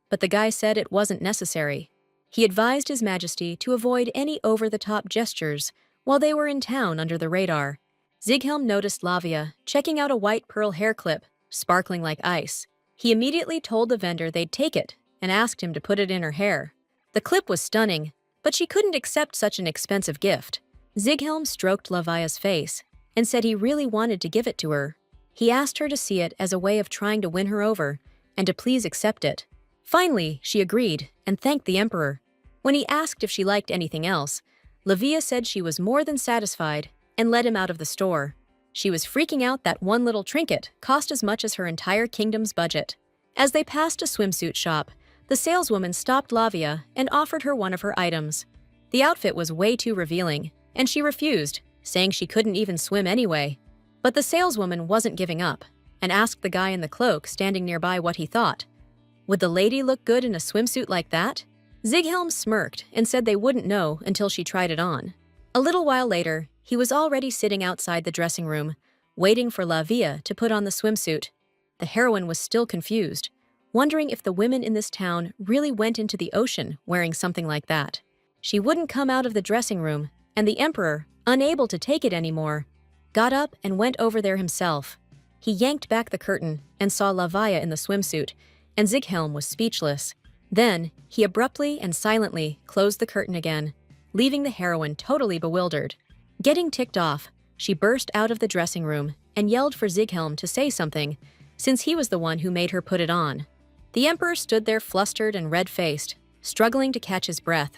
but the guy said it wasn't necessary. He advised His Majesty to avoid any over-the-top gestures while they were in town under the radar. Zighelm noticed Lavia checking out a white pearl hair clip, sparkling like ice. He immediately told the vendor they'd take it and asked him to put it in her hair. The clip was stunning, but she couldn't accept such an expensive gift. Zighelm stroked Lavia's face and said he really wanted to give it to her. He asked her to see it as a way of trying to win her over and to please accept it. Finally, she agreed and thanked the emperor. When he asked if she liked anything else, Lavia said she was more than satisfied and led him out of the store. She was freaking out that one little trinket cost as much as her entire kingdom's budget. As they passed a swimsuit shop, the saleswoman stopped Lavia and offered her one of her items. The outfit was way too revealing, and she refused, saying she couldn't even swim anyway. But the saleswoman wasn't giving up, and asked the guy in the cloak standing nearby what he thought. Would the lady look good in a swimsuit like that? Zighelm smirked and said they wouldn't know until she tried it on. A little while later, he was already sitting outside the dressing room, waiting for Lavia to put on the swimsuit. The heroine was still confused, wondering if the women in this town really went into the ocean wearing something like that. She wouldn't come out of the dressing room, and the emperor, unable to take it anymore, got up and went over there himself. He yanked back the curtain and saw Lavia in the swimsuit, and Zighelm was speechless. Then, he abruptly and silently closed the curtain again, leaving the heroine totally bewildered. Getting ticked off, she burst out of the dressing room and yelled for Zighelm to say something, since he was the one who made her put it on. The emperor stood there flustered and red-faced, struggling to catch his breath.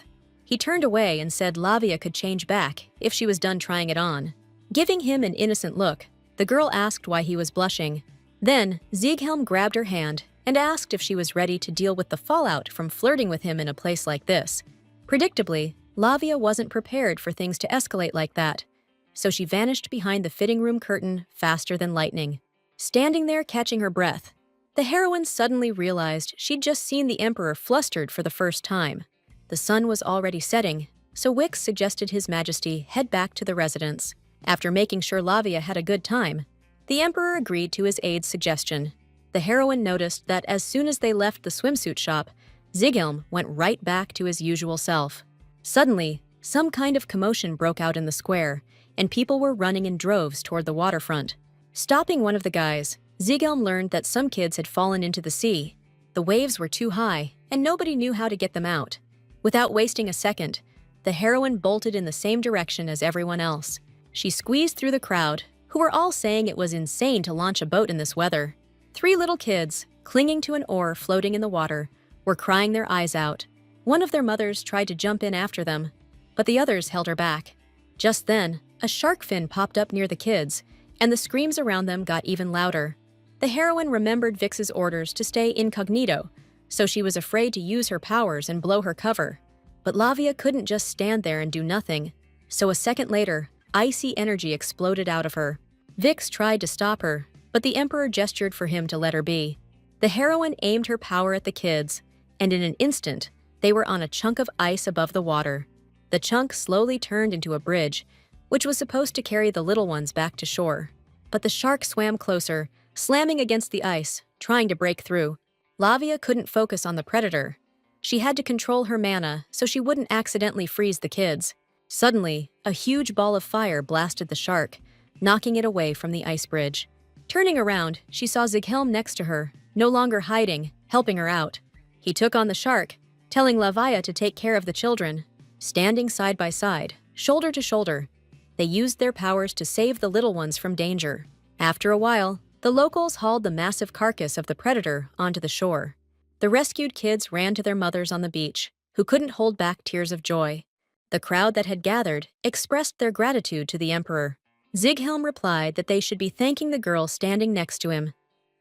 He turned away and said Lavia could change back if she was done trying it on. Giving him an innocent look, the girl asked why he was blushing. Then, Zighelm grabbed her hand and asked if she was ready to deal with the fallout from flirting with him in a place like this. Predictably, Lavia wasn't prepared for things to escalate like that, so she vanished behind the fitting room curtain faster than lightning. Standing there catching her breath, the heroine suddenly realized she'd just seen the emperor flustered for the first time. The sun was already setting, so Wix suggested His Majesty head back to the residence. After making sure Lavia had a good time, the emperor agreed to his aide's suggestion. The heroine noticed that as soon as they left the swimsuit shop, Zighelm went right back to his usual self. Suddenly, some kind of commotion broke out in the square, and people were running in droves toward the waterfront. Stopping one of the guys, Zighelm learned that some kids had fallen into the sea. The waves were too high, and nobody knew how to get them out. Without wasting a second, the heroine bolted in the same direction as everyone else. She squeezed through the crowd, who were all saying it was insane to launch a boat in this weather. 3 little kids, clinging to an oar floating in the water, were crying their eyes out. One of their mothers tried to jump in after them, but the others held her back. Just then, a shark fin popped up near the kids, and the screams around them got even louder. The heroine remembered Vix's orders to stay incognito, so she was afraid to use her powers and blow her cover. But Lavia couldn't just stand there and do nothing, so a second later, icy energy exploded out of her. Vix tried to stop her, but the emperor gestured for him to let her be. The heroine aimed her power at the kids, and in an instant, they were on a chunk of ice above the water. The chunk slowly turned into a bridge, which was supposed to carry the little ones back to shore. But the shark swam closer, slamming against the ice, trying to break through. Lavia couldn't focus on the predator. She had to control her mana so she wouldn't accidentally freeze the kids. Suddenly, a huge ball of fire blasted the shark, knocking it away from the ice bridge. Turning around, she saw Zighelm next to her, no longer hiding, helping her out. He took on the shark, telling Lavia to take care of the children. Standing side by side, shoulder to shoulder, they used their powers to save the little ones from danger. After a while, the locals hauled the massive carcass of the predator onto the shore. The rescued kids ran to their mothers on the beach, who couldn't hold back tears of joy. The crowd that had gathered expressed their gratitude to the emperor. Zighelm replied that they should be thanking the girl standing next to him.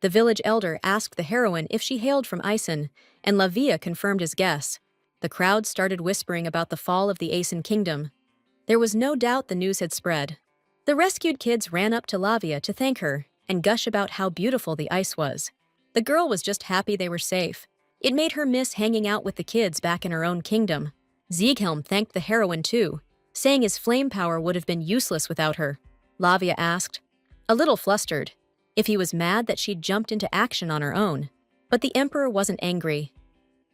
The village elder asked the heroine if she hailed from Isen, and Lavia confirmed his guess. The crowd started whispering about the fall of the Aeson kingdom. There was no doubt the news had spread. The rescued kids ran up to Lavia to thank her and gush about how beautiful the ice was. The girl was just happy they were safe. It made her miss hanging out with the kids back in her own kingdom. Zighelm thanked the heroine too, saying his flame power would have been useless without her. Lavia asked, a little flustered, if he was mad that she'd jumped into action on her own. But the emperor wasn't angry.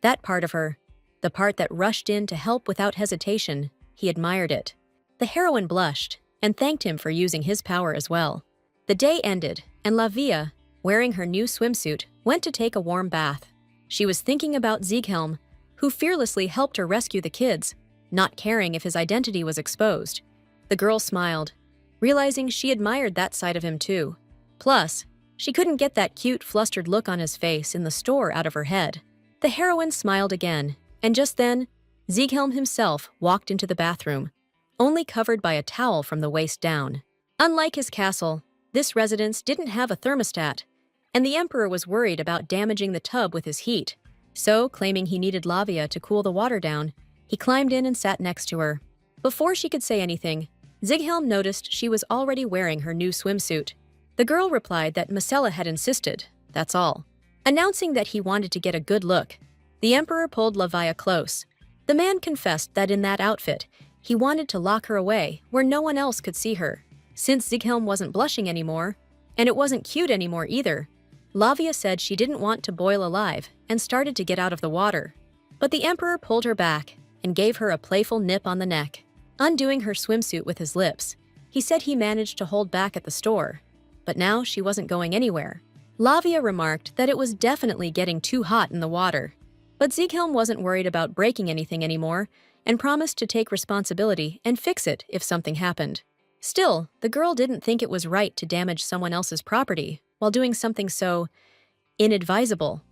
That part of her, the part that rushed in to help without hesitation, he admired it. The heroine blushed and thanked him for using his power as well. The day ended, and Lavia, wearing her new swimsuit, went to take a warm bath. She was thinking about Zighelm, who fearlessly helped her rescue the kids, not caring if his identity was exposed. The girl smiled, realizing she admired that side of him too. Plus, she couldn't get that cute, flustered look on his face in the store out of her head. The heroine smiled again, and just then, Zighelm himself walked into the bathroom, only covered by a towel from the waist down. Unlike his castle, this residence didn't have a thermostat, and the emperor was worried about damaging the tub with his heat. So, claiming he needed Lavia to cool the water down, he climbed in and sat next to her. Before she could say anything, Zighelm noticed she was already wearing her new swimsuit. The girl replied that Marcella had insisted, that's all. Announcing that he wanted to get a good look, the emperor pulled Lavia close. The man confessed that in that outfit, he wanted to lock her away where no one else could see her. Since Zyghelm wasn't blushing anymore, and it wasn't cute anymore either, Lavia said she didn't want to boil alive and started to get out of the water. But the emperor pulled her back and gave her a playful nip on the neck, undoing her swimsuit with his lips. He said he managed to hold back at the store, but now she wasn't going anywhere. Lavia remarked that it was definitely getting too hot in the water. But Zyghelm wasn't worried about breaking anything anymore and promised to take responsibility and fix it if something happened. Still, the girl didn't think it was right to damage someone else's property while doing something so inadvisable.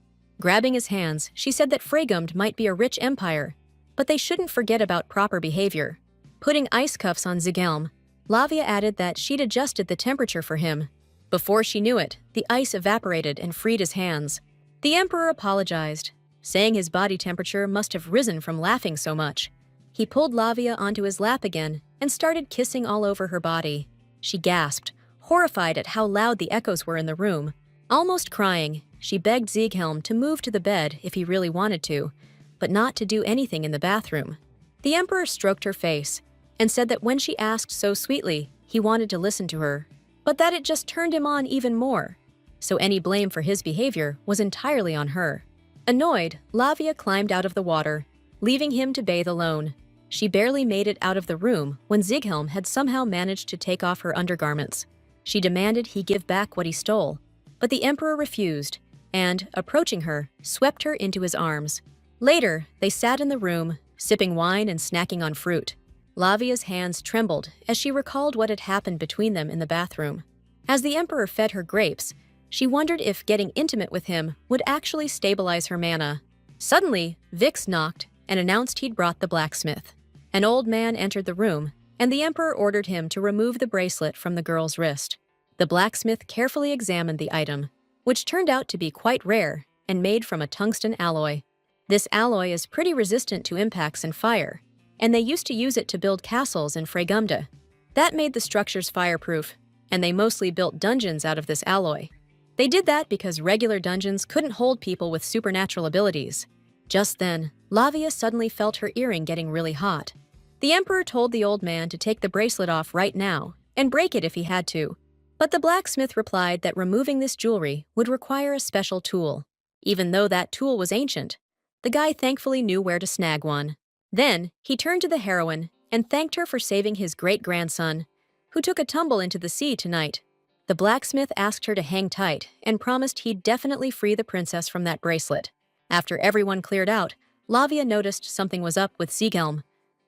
Grabbing his hands, she said that Fregumd might be a rich empire, but they shouldn't forget about proper behavior. Putting ice cuffs on Zyghelm, Lavia added that she'd adjusted the temperature for him. Before she knew it, the ice evaporated and freed his hands. The emperor apologized, saying his body temperature must have risen from laughing so much. He pulled Lavia onto his lap again and started kissing all over her body. She gasped, horrified at how loud the echoes were in the room. Almost crying, she begged Zyghelm to move to the bed if he really wanted to, but not to do anything in the bathroom. The emperor stroked her face and said that when she asked so sweetly, he wanted to listen to her, but that it just turned him on even more. So any blame for his behavior was entirely on her. Annoyed, Lavia climbed out of the water, leaving him to bathe alone. She barely made it out of the room when Zyghelm had somehow managed to take off her undergarments. She demanded he give back what he stole, but the emperor refused and, approaching her, swept her into his arms. Later, they sat in the room, sipping wine and snacking on fruit. Lavia's hands trembled as she recalled what had happened between them in the bathroom. As the emperor fed her grapes, she wondered if getting intimate with him would actually stabilize her mana. Suddenly, Vix knocked and announced he'd brought the blacksmith. An old man entered the room, and the emperor ordered him to remove the bracelet from the girl's wrist. The blacksmith carefully examined the item, which turned out to be quite rare and made from a tungsten alloy. This alloy is pretty resistant to impacts and fire, and they used to use it to build castles in Fregumda. That made the structures fireproof, and they mostly built dungeons out of this alloy. They did that because regular dungeons couldn't hold people with supernatural abilities. Just then, Lavia suddenly felt her earring getting really hot. The emperor told the old man to take the bracelet off right now and break it if he had to. But the blacksmith replied that removing this jewelry would require a special tool. Even though that tool was ancient, the guy thankfully knew where to snag one. Then, he turned to the heroine and thanked her for saving his great-grandson, who took a tumble into the sea tonight. The blacksmith asked her to hang tight and promised he'd definitely free the princess from that bracelet. After everyone cleared out, Lavia noticed something was up with Zyghelm.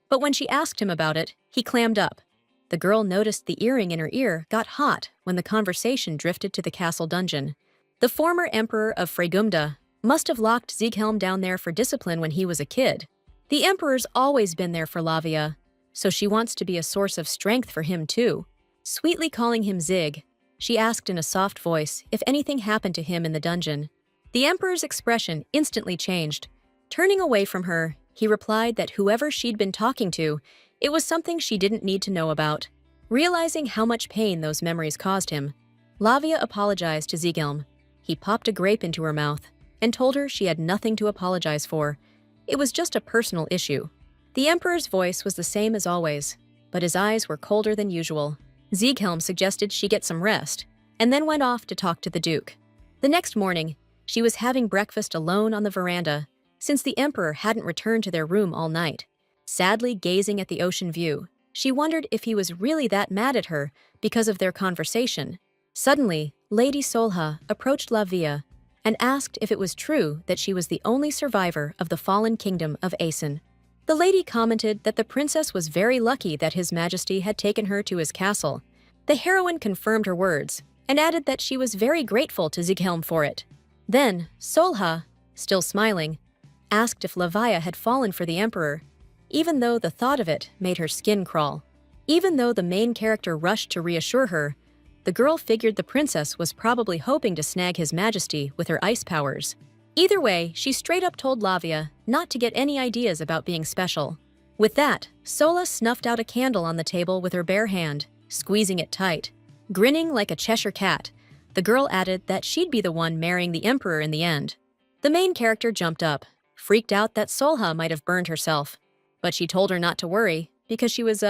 But when she asked him about it, he clammed up. The girl noticed the earring in her ear got hot when the conversation drifted to the castle dungeon. The former emperor of Fregumda must have locked Zyghelm down there for discipline when he was a kid. The emperor's always been there for Lavia, so she wants to be a source of strength for him too. Sweetly calling him Zig, she asked in a soft voice if anything happened to him in the dungeon. The emperor's expression instantly changed. Turning away from her, he replied that whoever she'd been talking to, it was something she didn't need to know about. Realizing how much pain those memories caused him, Lavia apologized to Zyghelm. He popped a grape into her mouth and told her she had nothing to apologize for. It was just a personal issue. The emperor's voice was the same as always, but his eyes were colder than usual. Zyghelm suggested she get some rest, and then went off to talk to the duke. The next morning, she was having breakfast alone on the veranda, since the emperor hadn't returned to their room all night. Sadly gazing at the ocean view, she wondered if he was really that mad at her because of their conversation. Suddenly, Lady Solha approached Lavia and asked if it was true that she was the only survivor of the fallen kingdom of Aeson. The lady commented that the princess was very lucky that His Majesty had taken her to his castle. The heroine confirmed her words and added that she was very grateful to Zyghelm for it. Then, Solha, still smiling, asked if Lavia had fallen for the emperor, even though the thought of it made her skin crawl. Even though the main character rushed to reassure her, the girl figured the princess was probably hoping to snag His Majesty with her ice powers. Either way, she straight up told Lavia not to get any ideas about being special. With that, Sola snuffed out a candle on the table with her bare hand, squeezing it tight. Grinning like a Cheshire cat, The girl added that she'd be the one marrying the emperor in the end. The main character jumped up, freaked out that Solha might have burned herself, but she told her not to worry because she was,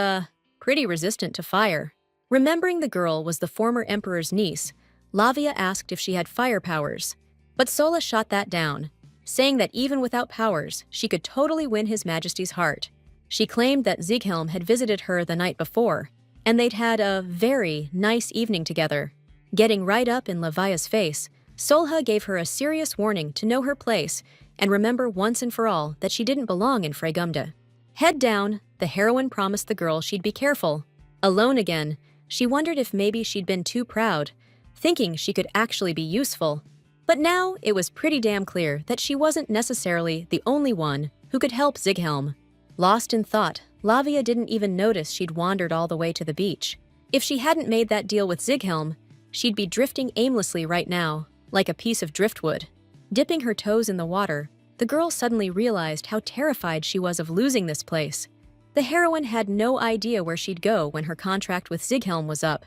pretty resistant to fire. Remembering the girl was the former emperor's niece, Lavia asked if she had fire powers, but Sola shot that down, saying that even without powers, she could totally win His Majesty's heart. She claimed that Zighelm had visited her the night before, and they'd had a very nice evening together. Getting right up in Lavia's face, Solha gave her a serious warning to know her place and remember once and for all that she didn't belong in Fregumda. Head down, the heroine promised the girl she'd be careful. Alone again, she wondered if maybe she'd been too proud, thinking she could actually be useful. But now it was pretty damn clear that she wasn't necessarily the only one who could help Zighelm. Lost in thought, Lavia didn't even notice she'd wandered all the way to the beach. If she hadn't made that deal with Zighelm, she'd be drifting aimlessly right now, like a piece of driftwood. Dipping her toes in the water, the girl suddenly realized how terrified she was of losing this place. The heroine had no idea where she'd go when her contract with Zighelm was up,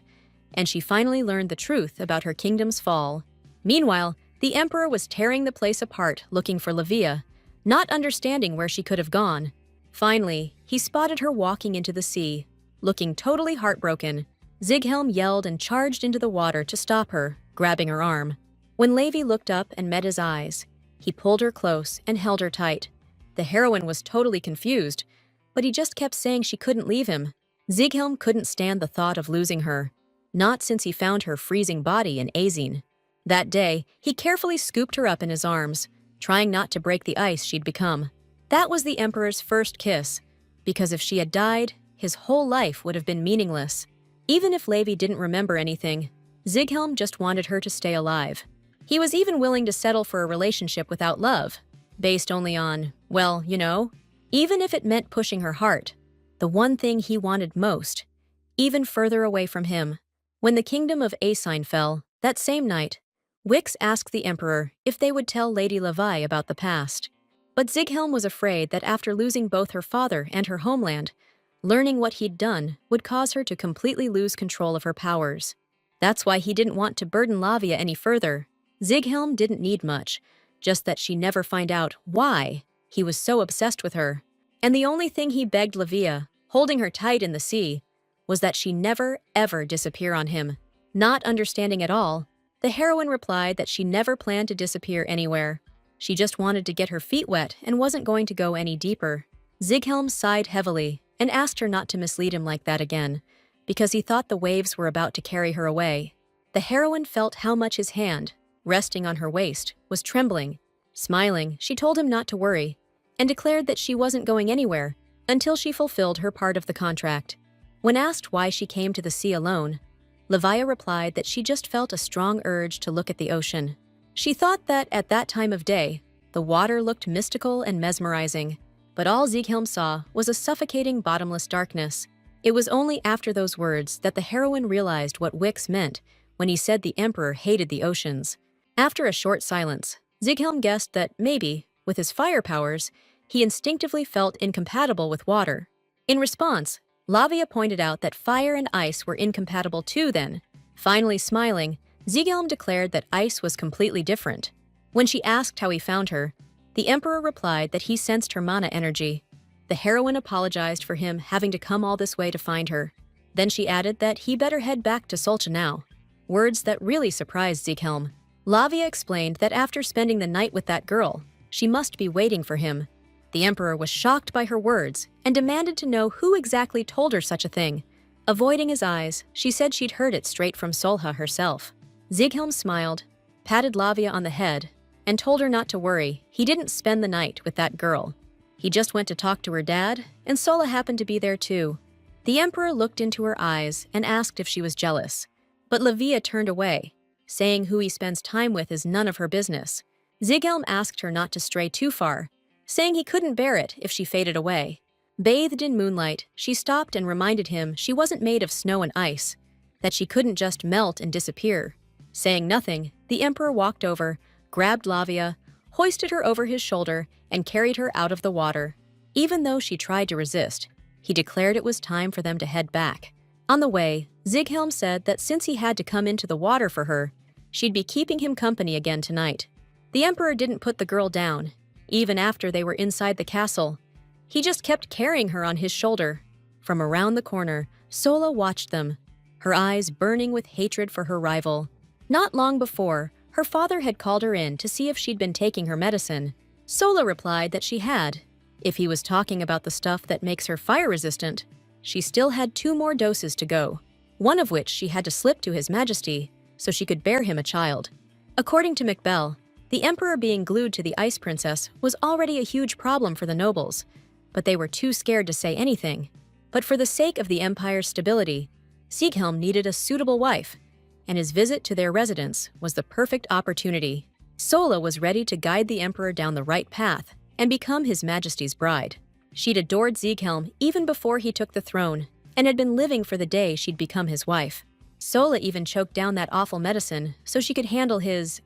and she finally learned the truth about her kingdom's fall. Meanwhile, the emperor was tearing the place apart looking for Lavia, not understanding where she could have gone. Finally, he spotted her walking into the sea, looking totally heartbroken. Zighelm yelled and charged into the water to stop her, grabbing her arm. When Levi looked up and met his eyes, he pulled her close and held her tight. The heroine was totally confused, but he just kept saying she couldn't leave him. Zighelm couldn't stand the thought of losing her, not since he found her freezing body in Azine. That day, he carefully scooped her up in his arms, trying not to break the ice she'd become. That was the emperor's first kiss, because if she had died, his whole life would have been meaningless. Even if Levi didn't remember anything, Zighelm just wanted her to stay alive. He was even willing to settle for a relationship without love, based only on, well, you know, even if it meant pushing her heart, the one thing he wanted most, even further away from him. When the kingdom of Azine fell, that same night, Wix asked the emperor if they would tell Lady Levi about the past. But Zighelm was afraid that after losing both her father and her homeland, learning what he'd done would cause her to completely lose control of her powers. That's why he didn't want to burden Lavia any further. Zighelm didn't need much, just that she never find out why he was so obsessed with her. And the only thing he begged Lavia, holding her tight in the sea, was that she never, ever disappear on him. Not understanding at all, the heroine replied that she never planned to disappear anywhere. She just wanted to get her feet wet and wasn't going to go any deeper. Zighelm sighed heavily and asked her not to mislead him like that again, because he thought the waves were about to carry her away. The heroine felt how much his hand, resting on her waist, was trembling. Smiling, she told him not to worry, and declared that she wasn't going anywhere until she fulfilled her part of the contract. When asked why she came to the sea alone, Levia replied that she just felt a strong urge to look at the ocean. She thought that at that time of day, the water looked mystical and mesmerizing, but all Zighelm saw was a suffocating bottomless darkness. It was only after those words that the heroine realized what Wix meant when he said the emperor hated the oceans. After a short silence, Zighelm guessed that maybe, with his fire powers, he instinctively felt incompatible with water. In response, Lavia pointed out that fire and ice were incompatible too then. Finally smiling, Zighelm declared that ice was completely different. When she asked how he found her, the emperor replied that he sensed her mana energy. The heroine apologized for him having to come all this way to find her. Then she added that he better head back to Solcha now. Words that really surprised Zighelm. Lavia explained that after spending the night with that girl, she must be waiting for him. The emperor was shocked by her words and demanded to know who exactly told her such a thing. Avoiding his eyes, she said she'd heard it straight from Solha herself. Zighelm smiled, patted Lavia on the head, and told her not to worry. He didn't spend the night with that girl. He just went to talk to her dad, and Sola happened to be there too. The emperor looked into her eyes and asked if she was jealous, but Lavia turned away, saying who he spends time with is none of her business. Zighelm asked her not to stray too far, saying he couldn't bear it if she faded away. Bathed in moonlight, she stopped and reminded him she wasn't made of snow and ice, that she couldn't just melt and disappear. Saying nothing, the emperor walked over, grabbed Lavia, hoisted her over his shoulder, and carried her out of the water. Even though she tried to resist, he declared it was time for them to head back. On the way, Zighelm said that since he had to come into the water for her, She'd be keeping him company again tonight. The Emperor didn't put the girl down, even after they were inside the castle. He just kept carrying her on his shoulder. From around the corner, Sola watched them, her eyes burning with hatred for her rival. Not long before, her father had called her in to see if she'd been taking her medicine. Sola replied that she had. If he was talking about the stuff that makes her fire-resistant, she still had 2 more doses to go, one of which she had to slip to His Majesty so she could bear him a child. According to McBell, the Emperor being glued to the Ice Princess was already a huge problem for the nobles, but they were too scared to say anything. But for the sake of the Empire's stability, Sieghelm needed a suitable wife, and his visit to their residence was the perfect opportunity. Sola was ready to guide the Emperor down the right path and become His Majesty's bride. She'd adored Sieghelm even before he took the throne, and had been living for the day she'd become his wife. Sola even choked down that awful medicine so she could handle his,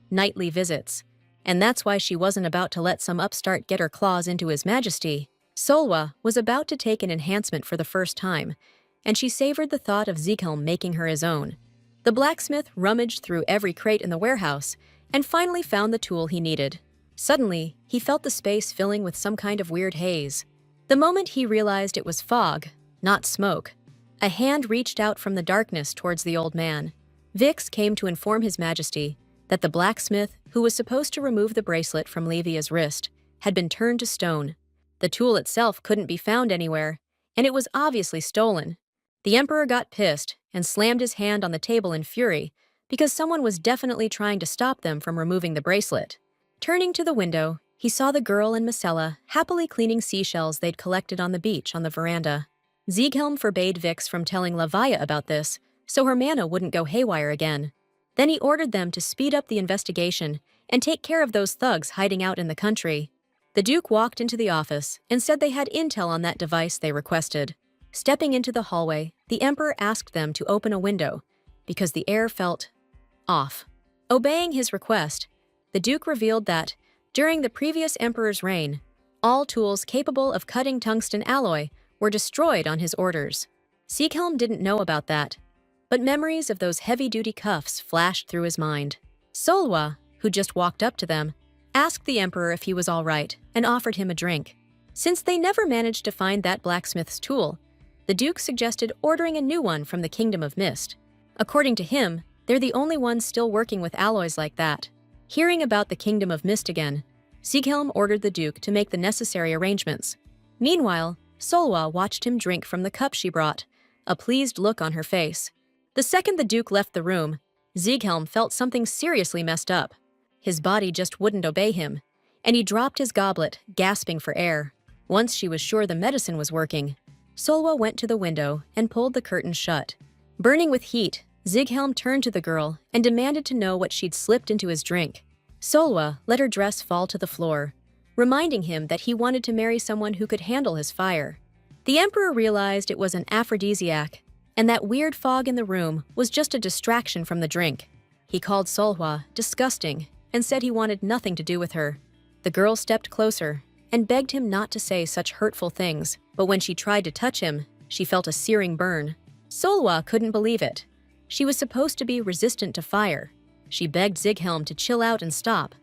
nightly visits. And that's why she wasn't about to let some upstart get her claws into His Majesty. Solwa was about to take an enhancement for the first time, and she savored the thought of Sieghelm making her his own. The blacksmith rummaged through every crate in the warehouse and finally found the tool he needed. Suddenly, he felt the space filling with some kind of weird haze. The moment he realized it was fog, not smoke, a hand reached out from the darkness towards the old man. Vix came to inform His Majesty that the blacksmith, who was supposed to remove the bracelet from Levia's wrist, had been turned to stone. The tool itself couldn't be found anywhere, and it was obviously stolen. The Emperor got pissed and slammed his hand on the table in fury because someone was definitely trying to stop them from removing the bracelet. Turning to the window, he saw the girl and Micella happily cleaning seashells they'd collected on the beach on the veranda. Sieghelm forbade Vix from telling Lavia about this, so her mana wouldn't go haywire again. Then he ordered them to speed up the investigation and take care of those thugs hiding out in the country. The Duke walked into the office and said they had intel on that device they requested. Stepping into the hallway, the Emperor asked them to open a window because the air felt off. Obeying his request, the Duke revealed that, during the previous Emperor's reign, all tools capable of cutting tungsten alloy were destroyed on his orders. Sieghelm didn't know about that, but memories of those heavy-duty cuffs flashed through his mind. Solwa, who just walked up to them, asked the Emperor if he was all right and offered him a drink. Since they never managed to find that blacksmith's tool, the Duke suggested ordering a new one from the Kingdom of Mist. According to him, they're the only ones still working with alloys like that. Hearing about the Kingdom of Mist again, Sieghelm ordered the Duke to make the necessary arrangements. Meanwhile, Solwa watched him drink from the cup she brought, a pleased look on her face. The second the Duke left the room, Sieghelm felt something seriously messed up. His body just wouldn't obey him, and he dropped his goblet, gasping for air. Once she was sure the medicine was working, Solwa went to the window and pulled the curtain shut. Burning with heat, Sieghelm turned to the girl and demanded to know what she'd slipped into his drink. Solwa let her dress fall to the floor, reminding him that he wanted to marry someone who could handle his fire. The Emperor realized it was an aphrodisiac, and that weird fog in the room was just a distraction from the drink. He called Solwa disgusting and said he wanted nothing to do with her. The girl stepped closer and begged him not to say such hurtful things, but when she tried to touch him, she felt a searing burn. Solwa couldn't believe it. She was supposed to be resistant to fire. She begged Sieghelm to chill out and stop,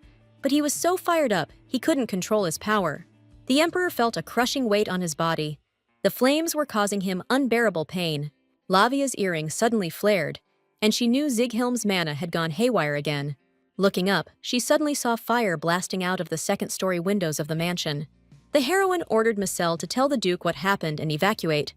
but he was so fired up he couldn't control his power. The Emperor felt a crushing weight on his body. The flames were causing him unbearable pain. Lavia's earring suddenly flared, and she knew Sieghelm's mana had gone haywire again. Looking up, she suddenly saw fire blasting out of the second-story windows of the mansion. The heroine ordered Micelle to tell the Duke what happened and evacuate.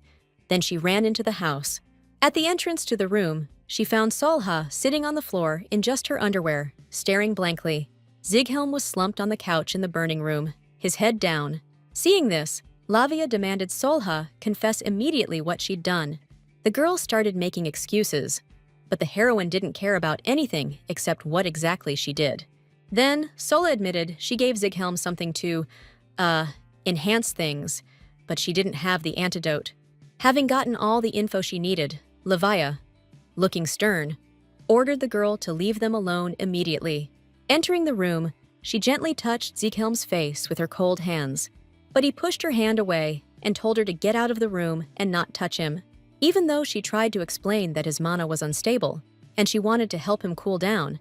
Then she ran into the house. At the entrance to the room, she found Solha sitting on the floor in just her underwear, staring blankly. Sieghelm was slumped on the couch in the burning room, his head down. Seeing this, Lavia demanded Solha confess immediately what she'd done. The girl started making excuses, but the heroine didn't care about anything except what exactly she did. Then, Sola admitted she gave Sieghelm something to, enhance things, but she didn't have the antidote. Having gotten all the info she needed, Lavia, looking stern, ordered the girl to leave them alone immediately. Entering the room, she gently touched Sieghelm's face with her cold hands, but he pushed her hand away and told her to get out of the room and not touch him. Even though she tried to explain that his mana was unstable, and she wanted to help him cool down.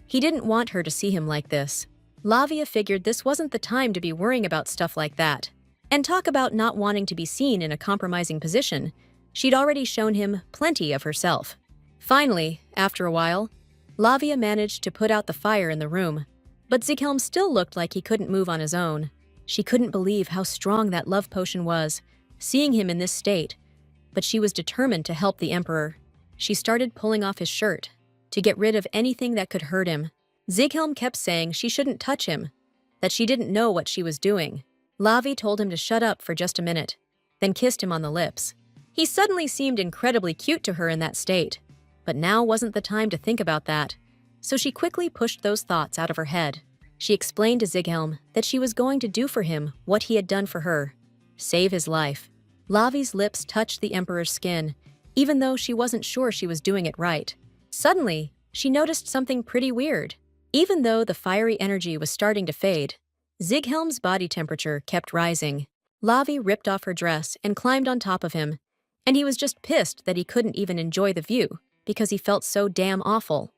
He didn't want her to see him like this. Lavia figured this wasn't the time to be worrying about stuff like that. And talk about not wanting to be seen in a compromising position. She'd already shown him plenty of herself. Finally, after a while, Lavia managed to put out the fire in the room, but Zikhelm still looked like he couldn't move on his own. She couldn't believe how strong that love potion was, seeing him in this state, but she was determined to help the Emperor. She started pulling off his shirt to get rid of anything that could hurt him. Zikhelm kept saying she shouldn't touch him, that she didn't know what she was doing. Lavi told him to shut up for just a minute, then kissed him on the lips. He suddenly seemed incredibly cute to her in that state, but now wasn't the time to think about that, so she quickly pushed those thoughts out of her head. She explained to Zikhelm that she was going to do for him what he had done for her, save his life. Lavi's lips touched the Emperor's skin, even though she wasn't sure she was doing it right. Suddenly, she noticed something pretty weird. Even though the fiery energy was starting to fade, Zikhelm's body temperature kept rising. Lavi ripped off her dress and climbed on top of him, and he was just pissed that he couldn't even enjoy the view because he felt so damn awful.